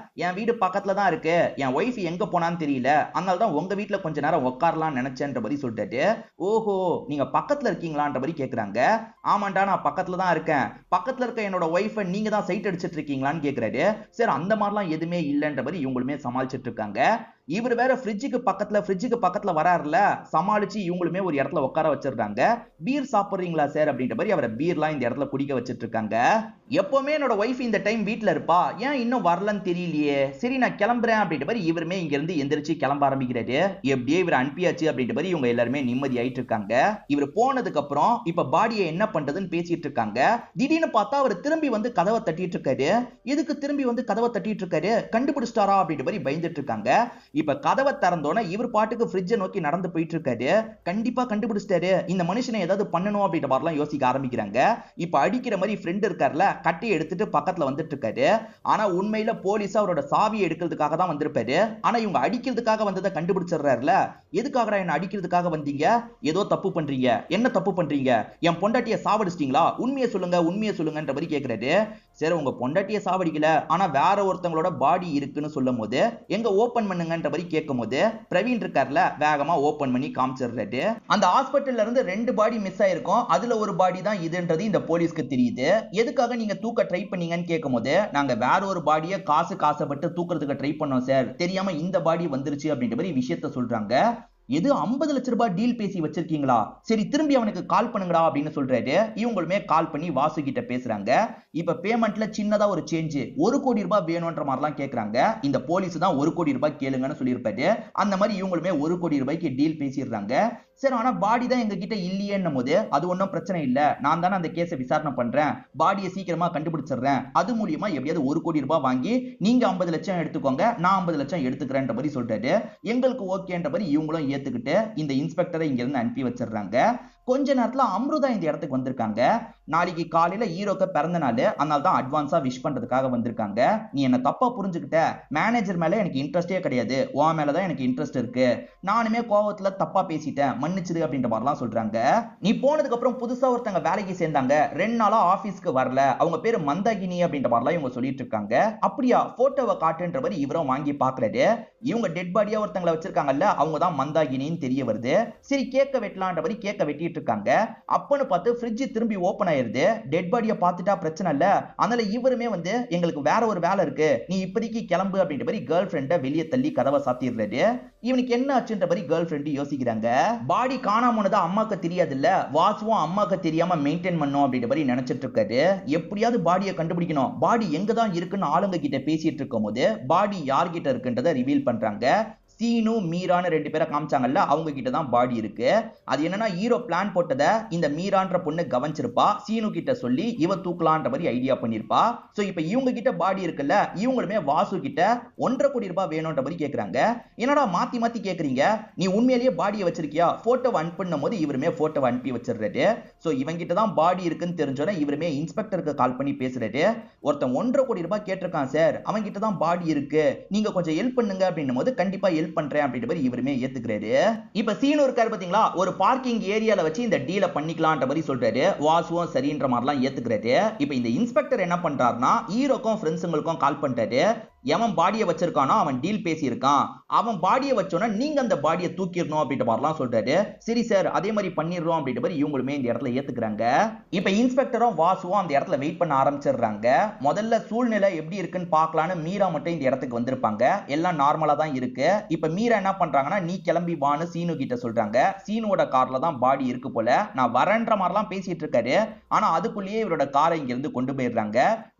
என் வீடு பக்கத்துல தான் இருக்கு, என் ஒய்ஃப் எங்க போனான்னு தெரியல, அதனால தான் உங்க வீட்டுல கொஞ்ச நேரம் உட்காரலாம் நினைச்சேன்ற மாதிரி சொல்லிட்டு, ஓஹோ நீங்க பக்கத்துல இருக்கீங்களான்ற மாதிரி கேக்குறாங்க. ஆமாண்டா நான் பக்கத்துல தான் இருக்கேன். பக்கத்துல இருக்க என்னோட ஒய்ஃபை நீங்க தான் சைட் அடிச்சிட்டு இருக்கீங்களான்னு கேக்குறாரு. சரி அந்த மாதிரிலாம் எதுவுமே இல்லைன்ற மாதிரி இவங்களுமே சமாளிச்சிட்டு இருக்காங்க. இவர் வேற ஃப்ரிட்ஜுக்கு பக்கத்துல வராருல, சமாளிச்சு இவங்களுமே ஒரு இடத்துல உட்கார வச்சிருக்காங்க. பீர் சாப்பிடுறீங்களா சார் அப்படின்ற மாதிரி அவரை பீர்லாம் இந்த இடத்துல குடிக்க வச்சிட்டு இருக்காங்க. எப்பவுமே என்னோட ஒய்ஃப் இந்த டைம் வீட்ல இருப்பா, ஏன் இன்னும் வரலன்னு தெரியலையே, சரி நான் கிளம்புறேன் அப்படின்ற மாதிரி இவருமே இங்க இருந்து எந்திரிச்சு கிளம்ப ஆரம்பிக்கிறாரு. எப்படியே இவர் அனுப்பியாச்சு அப்படின்ற மாதிரி இவங்க எல்லாருமே நிம்மதி ஆயிட்டு இருக்காங்க. இவர் போனதுக்கு அப்புறம் இப்ப பாடியை என்ன பண்றதுன்னு பேசிட்டு இருக்காங்க. திடீர்னு பார்த்தா அவர் திரும்பி வந்து கதவை தட்டிட்டு இருக்காரு. எதுக்கு திரும்பி வந்து கதவை தட்டிட்டு இருக்காரு, கண்டுபிடிச்சிட்டாரா அப்படின்ற மாதிரி பயந்துட்டு இருக்காங்க. இப்ப கதவை திறந்தோன இவர் பாட்டுக்கு ஃப்ரிட்ஜை நோக்கி நடந்து போயிட்டு இருக்காரு. கண்டிப்பா கண்டுபிடிச்சிட்டாரு, இந்த மனுஷனை ஏதாவது பண்ணணும் அப்படின்ற மாதிரிலாம் யோசிக்க ஆரம்பிக்கிறாங்க. இப்ப அடிக்கிற மாதிரி ஃப்ரெண்ட் இருக்கார்ல, கட்டையை எடுத்துட்டு பக்கத்துல வந்துட்டு இருக்காரு. ஆனா உண்மையில போலீஸ் அவரோட சாவியை எடுக்கிறதுக்காக தான் வந்திருப்பாரு. ஆனா இவங்க அடிக்கிறதுக்காக வந்ததை கண்டுபிடிச்சிடுறாருல. எதுக்காக என்ன அடிக்கிறதுக்காக வந்தீங்க, ஏதோ தப்பு பண்றீங்க, என்ன தப்பு பண்றீங்க, என் பொண்டாட்டியை சாவடிச்சிட்டீங்களா, உண்மையை சொல்லுங்கன்ற மாதிரி கேட்கிறாரு. சரி உங்க பொண்டாட்டியை சாவடிக்கல, ஆனா வேற ஒருத்தங்களோட பாடி இருக்குன்னு சொல்லும் போது எங்க ஓபன் பண்ணுங்கன்ற மாதிரி கேட்கும் போது பிரவீன் இருக்கார்ல, வேகமா ஓபன் பண்ணி காமிச்சிடுறாரு. அந்த ஹாஸ்பிட்டல்ல இருந்து 2 பாடி மிஸ் ஆயிருக்கும், அதுல ஒரு பாடி தான் இதுன்றது இந்த போலீஸ்க்கு தெரியுது. எதுக்காக நீங்க தூக்க ட்ரை பண்ணீங்கன்னு கேட்கும் போது, நாங்க வேற ஒரு பாடியை காசுப்பட்டு தூக்குறதுக்கு ட்ரை பண்ணோம் சார், தெரியாம இந்த பாடி வந்துருச்சு அப்படின்ற மாதிரி விஷயத்த சொல்றாங்க. எது 50 லட்ச ரூபாய் டீல் பேசி வச்சிருக்கீங்களா, சரி திரும்பி அவனுக்கு கால் பண்ணுங்கடா அப்படின்னு சொல்றாரு. இவங்களுமே கால் பண்ணி வாசு கிட்ட பேசுறாங்க. இப்ப பேமெண்ட்ல சின்னதா ஒரு சேஞ்ச், 1 கோடி ரூபாய் வேணும்ன்ற மாதிரிலாம் கேக்குறாங்க. இந்த போலீஸ் தான் 1 கோடி ரூபாய் கேளுங்கன்னு சொல்லியிருப்பாரு. அந்த மாதிரி இவங்களுமே 1 கோடி ரூபாய்க்கு டீல் பேசிடுறாங்க. சரி ஆனா பாடி தான் எங்க கிட்ட இல்லையேன்னும் போது, அது ஒன்றும் பிரச்சனை இல்ல, நான் தானே அந்த கேஸை விசாரணை பண்றேன், பாடியை சீக்கிரமா கண்டுபிடிச்சிடுறேன், அது மூலியமா எப்படியாவது 1 கோடி ரூபாய் வாங்கி நீங்க 50 லட்சம் எடுத்துக்கோங்க, நான் 50 லட்சம் எடுத்துக்கிறேன்ற மாதிரி சொல்றாரு. எங்களுக்கு ஓகேன்ற மாதிரி இவங்களும் ஏத்துக்கிட்டு இந்த இன்ஸ்பெக்டரை இங்க இருந்து அனுப்பி வச்சிடுறாங்க. கொஞ்ச நேரத்துல அம்ருதா இந்த இடத்துக்கு வந்திருக்காங்க. நாளைக்கு காலையில ஹீரோக்கு பிறந்த நாள், அதனால தான் அட்வான்ஸா விஷ் பண்றதுக்காக வந்திருக்காங்க. நீ என்ன தப்பா புரிஞ்சுக்கிட்ட, மேனேஜர் மேல எனக்கு இன்ட்ரெஸ்டே கிடையாது, உன் மேலதான் எனக்கு இன்ட்ரெஸ்ட் இருக்கு, நானுமே கோவத்துல தப்பா பேசிட்டேன், மன்னிச்சிடு அப்படின்ற மாதிரிலாம் சொல்றாங்க. நீ போனதுக்கு அப்புறம் புதுசா ஒருத்தங்க வேலைக்கு சேர்ந்தாங்க, 2 நாளா ஆபீஸ்க்கு வரல, அவங்க பேரு மந்தாகினி அப்படின்ற மாதிரிலாம் இவங்க சொல்லிட்டு இருக்காங்க. அப்படியா, போட்டோவை காட்டுன்ற மாதிரி இவரும் வாங்கி பாக்குறாரு. இவங்க டெட் பாடியா ஒருத்தங்களை வச்சிருக்காங்கல்ல, அவங்க தான் மந்தாகினின்னு தெரிய வருது. சரி கேக்க வெட்டலான்ற மாதிரி கேக்க வெட்டிட்டு இருக்காங்க. அப்பன்னு பார்த்து ஃப்ரிட்ஜ் திரும்பி ஓபன் ஆயிருது. டெட் பாடியை பார்த்துட்டா பிரச்சனை இல்ல, அதனால இவருமே வந்து எங்களுக்கு வேற ஒரு வேலை இருக்கு, நீ இப்போதைக்கு கிளம்பு அப்படின்ற மாதிரி கேர்ள் ஃப்ரெண்டை வெளியே தள்ளி கதவை சாத்திடுறாரு. இவனுக்கு என்ன ஆச்சுன்ற மாதிரி கேர்ள் ஃப்ரெண்ட் யோசிக்கிறாங்க. பாடி காணாம போனதா அம்மாக்கு தெரியாது இல்ல, வாசுவும் அம்மாக்கு தெரியாம மெயின்டைன் பண்ணும் அப்படின்ற மாதிரி நினைச்சிட்டு இருக்காரு. எப்படியாவது பாடியை கண்டுபிடிக்கணும், பாடி எங்க தான் இருக்குன்னு ஆளுங்க கிட்ட பேசிட்டு இருக்கும் போது பாடி யார்கிட்ட இருக்குன்றதை ரிவீல் பண்றாங்க. சீனு மீரான்னு 2 பேரை காமிச்சாங்கல்ல, அவங்க கிட்ட தான் பாடி இருக்கு. அது என்னன்னா ஹீரோ பிளான் போட்டதை இந்த மீரான்ற பொண்ணு கவனிச்சிருப்பா, சீனு கிட்ட சொல்லி இவ தூக்கலான்ற மாதிரி ஐடியா பண்ணிருப்பா. சோ இப்ப இவங்க கிட்ட பாடி இருக்குல்ல, இவங்களுமே வாசு கிட்ட 1.5 கோடி ரூபாய் வேணும்ன்ற மாதிரி கேக்குறாங்க. என்னடா மாத்தி மாத்தி கேக்குறீங்க, நீ உண்மையிலேயே பாடியை வச்சிருக்கியா, போட்டோவை அனுப்பும் போது இவருமே போட்டோவை அனுப்பி வச்சிடுறாரு. சோ இவங்க கிட்ட தான் பாடி இருக்குன்னு தெரிஞ்சோட இவருமே இன்ஸ்பெக்டருக்கு கால் பண்ணி பேசுறாரு. ஒருத்தன் 1.5 கோடி ரூபாய் கேட்டிருக்கான் சார், அவங்க கிட்ட தான் பாடி இருக்கு, நீங்க கொஞ்சம் ஹெல்ப் பண்ணுங்க அப்படின்னும் போது கண்டிப்பா ஹெல்ப் பண்றேன் அப்படின்ற மாதிரி இவருமே ஏத்துக்கிறாரு. இப்ப சீனு இருக்காரு பாத்தீங்களா, ஒரு பார்க்கிங் ஏரியால வச்சு இந்த டீலை பண்ணிக்கலாம்ன்ற மாதிரி சொல்றாரு. வாசுவும் சரின்ற மாதிரிலாம் ஏத்துக்கிறாரு. இப்ப இந்த இன்ஸ்பெக்டர் என்ன பண்றாருன்னா ஹீரோக்கும் ஃப்ரெண்ட்ஸுங்களுக்கும் கால் பண்றாரு. எவன் பாடியை வச்சிருக்கானோ அவன் டீல் பேசியிருக்கான், அவன் பாடியை வச்சோன்னா நீங்க அந்த பாடியை தூக்கிடணும் அப்படின்ற மாதிரிலாம் சொல்றாரு. சரி சார் அதே மாதிரி பண்ணிடுறோம் அப்படின்ற மாதிரி இவங்களுமே இந்த இடத்துல ஏத்துக்கிறாங்க. இப்ப இன்ஸ்பெக்டரும் வாசுவும் அந்த இடத்துல வெயிட் பண்ண ஆரம்பிச்சிடுறாங்க. முதல்ல சூழ்நிலை எப்படி இருக்குன்னு பார்க்கலான்னு மீரா மட்டும் இந்த இடத்துக்கு வந்திருப்பாங்க. எல்லாம் நார்மலா தான் இருக்கு. இப்ப மீரா என்ன பண்றாங்கன்னா நீ கிளம்பி வான்னு சீனு கிட்ட சொல்றாங்க. சீனுவோட கார்ல தான் பாடி இருக்கு போல. நான் வரேன்ற மாதிரிலாம் பேசிட்டு இருக்காரு. ஆனா அதுக்குள்ளேயே இவரோட காரை இங்க இருந்து கொண்டு போயிடுறாங்க.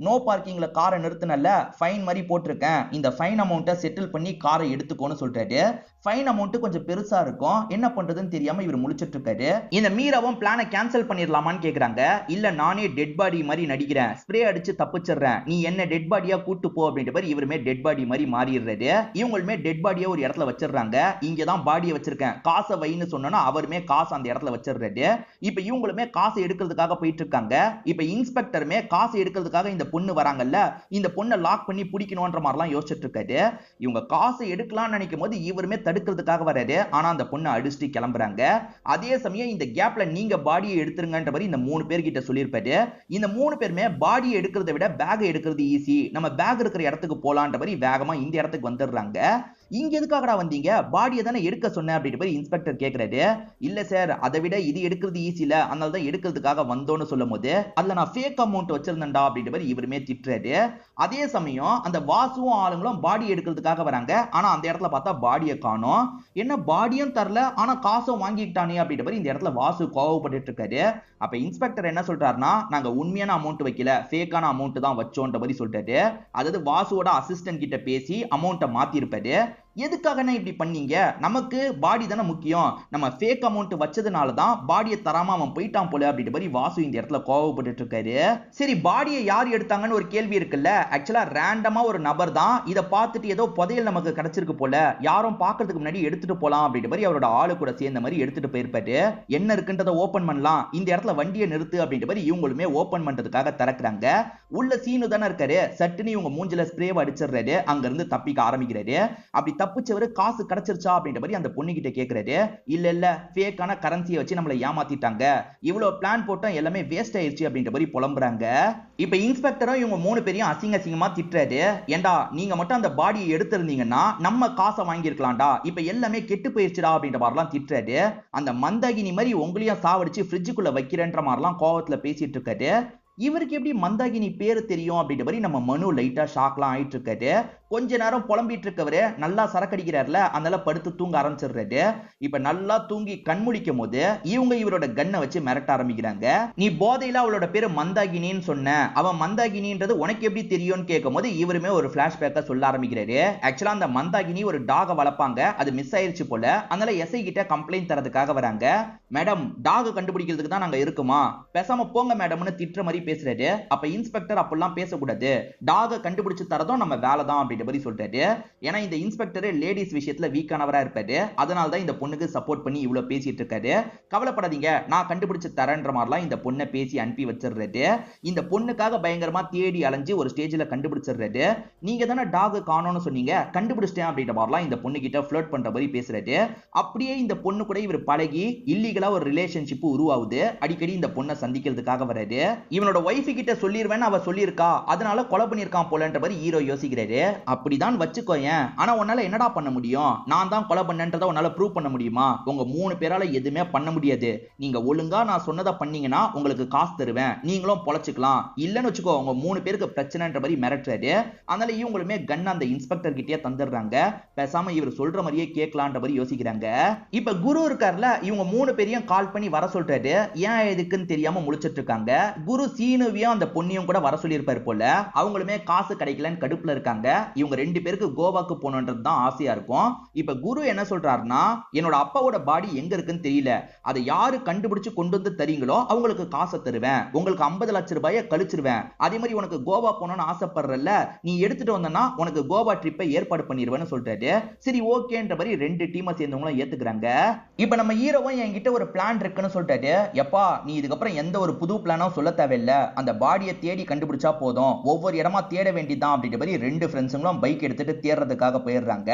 நோ பார்க்கிங்ல காரை நிறுத்தினல, ஃபைன் மாதிரி போட்டிருக்கேன், இந்த ஃபைன் அமௌண்ட்டை செட்டில் பண்ணி காரை எடுத்துக்கோன்னு சொல்றாரு. ஃபைன் அமௌண்ட் கொஞ்சம் பெருசா இருக்கும், என்ன பண்றதுன்னு தெரியாம இவர் முழிச்சிட்டு இருக்காரு. இந்த மீராவும் பிளானை கேன்சல் பண்ணிடலாமான்னு கேக்குறாங்க. இல்ல நானே டெட் பாடி மாதிரி நடிக்கிறேன், ஸ்ப்ரே அடிச்சு தப்பிச்சிடுறேன், நீ என்ன டெட் பாடியா கூட்டு போ அப்படின்ற மாதிரி இவருமே டெட் பாடி மாதிரி மாறிடுறாரு. இவங்களுமே டெட் பாடியா ஒரு இடத்துல வச்சிடுறாங்க. இங்கதான் பாடியை வச்சிருக்கேன், காசை வைன்னு சொன்னா அவருமே காசு அந்த இடத்துல வச்சிடுறாரு. இப்ப இவங்களுமே காசை எடுக்கிறதுக்காக போயிட்டு இருக்காங்க. இப்ப இன்ஸ்பெக்டருமே காசு எடுக்கிறதுக்காக இந்த பொண்ணு வராங்கல்ல, இந்த பொண்ணை லாக் பண்ணி பிடிக்கணும்ன்ற மாதிரிலாம் யோசிச்சுட்டு இருக்காரு. இவங்க காசை எடுக்கலாம்னு நினைக்கும் போது இவருமே தடுக்கிறதுக்காக வராரு. ஆனா அந்த பொண்ணை அடிச்சுட்டு கிளம்புறாங்க. அதே சமயம் இந்த கேப்ல நீங்க பாடியை எடுத்துருங்கன்ற மாதிரி இந்த 3 பேர் கிட்ட சொல்லியிருப்பாரு. இந்த 3 பேருமே பாடியை எடுக்கிறத விட பேக் எடுக்கிறது ஈஸி, நம்ம பேக் இருக்கிற இடத்துக்கு போலான்ற மாதிரி வேகமா இந்த இடத்துக்கு வந்துடுறாங்க. இங்க எதுக்காகடா வந்தீங்க, பாடியை தானே எடுக்க சொன்ன அப்படின்ற மாதிரி இன்ஸ்பெக்டர் கேக்குறாரு. இல்ல சார் அதை விட இது எடுக்கிறது ஈஸி இல்ல, அதனால தான் எடுக்கிறதுக்காக வந்தோன்னு சொல்லும் போது அதுல நான் ஃபேக் அமௌண்ட் வச்சிருந்தேன்டா அப்படின்ற மாதிரி இவருமே திட்டுறாரு. அதே சமயம் அந்த வாசுவும் ஆளுங்களும் பாடி எடுக்கிறதுக்காக வராங்க. ஆனா அந்த இடத்துல பார்த்தா பாடியை காணோம். என்ன பாடியும் தரல ஆனா காசும் வாங்கிட்டானே அப்படின்ற மாதிரி இந்த இடத்துல வாசு கோவப்பட்டு இருக்காரு. அப்ப இன்ஸ்பெக்டர் என்ன சொல்றாருன்னா நாங்க உண்மையான அமௌண்ட் வைக்கல, ஃபேக்கான அமௌண்ட் தான் வச்சோன்ற மாதிரி சொல்றாரு. அதாவது வாசுவோட அசிஸ்டன்ட் கிட்ட பேசி அமௌண்ட்டை மாத்தி இருப்பாரு. எதுக்காக இப்படி பண்ணீங்க, நமக்கு பாடி தானே முக்கியம், நம்ம ஃபேக் அமௌண்ட் வச்சதுனால தான் பாடியை தராம அவன் போயிட்டான் போல அப்படின்ற மாதிரி வாசு இந்த இடத்துல கோவப்பட்டு இருக்காரு. சரி பாடியை யார் எடுத்தாங்கன்னு ஒரு கேள்வி இருக்குல்ல, ஆக்சுவலா ரேண்டமா ஒரு நபர் தான் இதை பார்த்துட்டு ஏதோ புதையல் நமக்கு கிடைச்சிருக்கு போல, யாரும் பார்க்கறதுக்கு முன்னாடி எடுத்துட்டு போலாம் அப்படின்ற மாதிரி அவரோட ஆளு கூட சேர்ந்த மாதிரி எடுத்துட்டு போயிருப்பாரு. என்ன இருக்குன்றதை ஓபன் பண்ணலாம், இந்த இடத்துல வண்டியை நிறுத்து அப்படின்ற மாதிரி இவங்களுமே ஓபன் பண்றதுக்காக திறக்கிறாங்க. உள்ள சீனு தானே இருக்காரு, சட்டுன்னு இவங்க மூஞ்சில ஸ்ப்ரே அடிச்சிடுறாரு. அங்க இருந்து தப்பிக்க ஆரம்பிக்கிறாரு. அப்படி தப்பிச்சவரு காசு கிடைச்சிருச்சா அப்படின்ற மாதிரி அந்த பொண்ணு கிட்ட கேக்குறாரு. இல்ல ஃபேக்கான கரன்சியை வச்சு நம்மளை ஏமாத்திட்டாங்க, இவ்வளவு பிளான் போட்டோம் எல்லாமே வேஸ்ட் ஆயிருச்சு அப்படின்ற மாதிரி புலம்புறாங்க. இப்ப இன்ஸ்பெக்டரும் இவங்க 3 பேரையும் அசிங்கமா திட்டுறாரு. ஏண்டா நீங்க மட்டும் அந்த பாடியை எடுத்திருந்தீங்கன்னா நம்ம காசை வாங்கியிருக்கலாம்டா, இப்ப எல்லாமே கெட்டு போயிருச்சுடா அப்படின்ற மாதிரிலாம் திட்டுறாரு. அந்த மந்தாகினி மாதிரி உங்களையும் சாவடிச்சு ஃப்ரிட்ஜுக்குள்ள வைக்கிறேன்ற மாதிரிலாம் கோவத்துல பேசிட்டு இருக்காரு. இவருக்கு எப்படி மந்தாகினி பேரு தெரியும் அப்படின்ற மாதிரி நம்ம மனு லைட்டா ஷாக்லாம் ஆயிட்டு இருக்காரு. கொஞ்ச நேரம் புலம்பிட்டு இருக்கவரு நல்லா சரக்கடிக்கிறாருல, அதனால படுத்து தூங்க ஆரம்பிச்சிடுறாரு. இப்ப நல்லா தூங்கி கண்முழிக்கும் போது இவங்க இவரோட கண்ணை வச்சு மிரட்ட ஆரம்பிக்கிறாங்க. நீ போதையில அவளோட பேரு மந்தாகினின்னு சொன்ன, அவன் மந்தாகினின்றது உனக்கு எப்படி தெரியும்னு கேட்கும் போது இவருமே ஒரு பிளாஷ்பேக்கை சொல்ல ஆரம்பிக்கிறாரு. ஆக்சுவலா அந்த மந்தாகினி ஒரு டாக வளர்ப்பாங்க, அது மிஸ் ஆயிருச்சு போல, அதனால எஸ்ஐ கிட்ட கம்ப்ளைண்ட் தரதுக்காக வராங்க. மேடம் டாக கண்டுபிடிக்கிறதுக்கு தான் நாங்க இருக்குமா, பேசாம போங்க மேடம்னு திட்டுற மாதிரி பேசுறாரு. அப்ப இன்ஸ்பெக்டர் அப்படிலாம் பேசக்கூடாது, டாக கண்டுபிடிச்சு தரதும் நம்ம வேலை தான் அப்படின்ற மாதிரி சொல்றாரு. ஏன்னா இந்த இன்ஸ்பெக்டர் லேடிஸ் விஷயத்துல வீக்கானவரா இருப்பாரு, அதனால தான் இந்த பொண்ணுக்கு சப்போர்ட் பண்ணி இவ்வளவு பேசிட்டு இருக்காரு. கவலைப்படாதீங்க நான் கண்டுபிடிச்சு தரேன்ற மாதிரிலாம் இந்த பொண்ணை பேசி அனுப்பி வச்சிடுறாரு. இந்த பொண்ணுக்காக பயங்கரமா தேடி அலைஞ்சு ஒரு ஸ்டேஜ்ல கண்டுபிடிச்சிடுறாரு. நீங்க தானே டாக் காணோம்னு சொன்னீங்க, கண்டுபிடிச்சிட்டேன் அப்படின்ற மாதிரிலாம் இந்த பொண்ணு கிட்ட ஃப்ளர்ட் பண்ற மாதிரி பேசுறாரு. அப்படியே இந்த பொண்ணு கூட இவர் பழகி இல்லீகலா ஒரு ரிலேஷன்ஷிப் உருவாகுது. அடிக்கடி இந்த பொண்ணை சந்திக்கிறதுக்காக வராரு. இவனோட வைஃப் கிட்ட சொல்லிருவேன் அவ சொல்லியிருக்கா, அதனால கொலை பண்ணிருக்கான் போலன்ற மாதிரி ஹீரோ யோசிக்கிறாரு. அப்படிதான் வச்சுக்கோயேன், ஆனா உன்னால என்னடா பண்ண முடியும், நான் தான் கொலை பண்ணேன்றதை உன்னால ப்ரூவ் பண்ண முடியுமா, உங்க 3 பேரால எதுவுமே பண்ண முடியாது, நீங்க ஒழுங்கா நான் சொன்னதை பண்ணீங்கன்னா உங்களுக்கு காசு தருவேன், நீங்களும் பொழைச்சுக்கலாம், இல்லன்னு வச்சுக்கோ உங்க 3 பேருக்கு பிரச்சனைன்ற மாதிரி மிரட்டுறாரு. அதனால இவங்களுமே கன் அந்த இன்ஸ்பெக்டர் கிட்டே தந்துடுறாங்க. பேசாம இவர் சொல்ற மாதிரியே கேட்கலான்ற மாதிரி யோசிக்கிறாங்க. இப்ப குரு இருக்கார்ல, இவங்க 3 பேரையும் கால் பண்ணி வர சொல்றாரு. ஏன் எதுக்குன்னு தெரியாம முழிச்சிட்டு இருக்காங்க. குரு சீனுவையும் அந்த பொண்ணையும் கூட வர சொல்லியிருப்பாரு போல, அவங்களுமே காசு கிடைக்கலன்னு கடுப்புல இருக்காங்க. இவங்க 2 பேருக்கு கோவாக்கு போகணுன்றது தான் ஆசையா இருக்கும். இப்ப குரு என்ன சொல்றாருன்னா, என்னோட அப்பாவோட பாடி எங்க இருக்குன்னு தெரியல, அதை யாரு கண்டுபிடிச்சு கொண்டு வந்து தரீங்களோ அவங்களுக்கு காசை தருவேன், உங்களுக்கு 50 லட்சம் ரூபாயை கழிச்சிருவேன், அதே மாதிரி உனக்கு கோவா போகணும்னு ஆசைப்படுறல, நீ எடுத்துட்டு வந்தனா உனக்கு கோவா ட்ரிப்பை ஏற்பாடு பண்ணிடுவேன்னு சொல்றாரு. சரி ஓகேன்ற மாதிரி 2 டீமை சேர்ந்தவங்களும் ஏத்துக்கிறாங்க. இப்ப நம்ம ஹீரோவும் என்கிட்ட ஒரு பிளான் இருக்குன்னு சொல்றாரு. எப்பா நீ இதுக்கப்புறம் எந்த ஒரு புது பிளானும் சொல்ல தேவையில்ல, அந்த பாடியை தேடி கண்டுபிடிச்சா போதும், ஒவ்வொரு இடமா தேட வேண்டியதான் அப்படின்ற மாதிரி ரெண்டு ஃப்ரெண்ட்ஸுங்களும் பைக் எடுத்துட்டு தேடுறதுக்காக போயிடுறாங்க.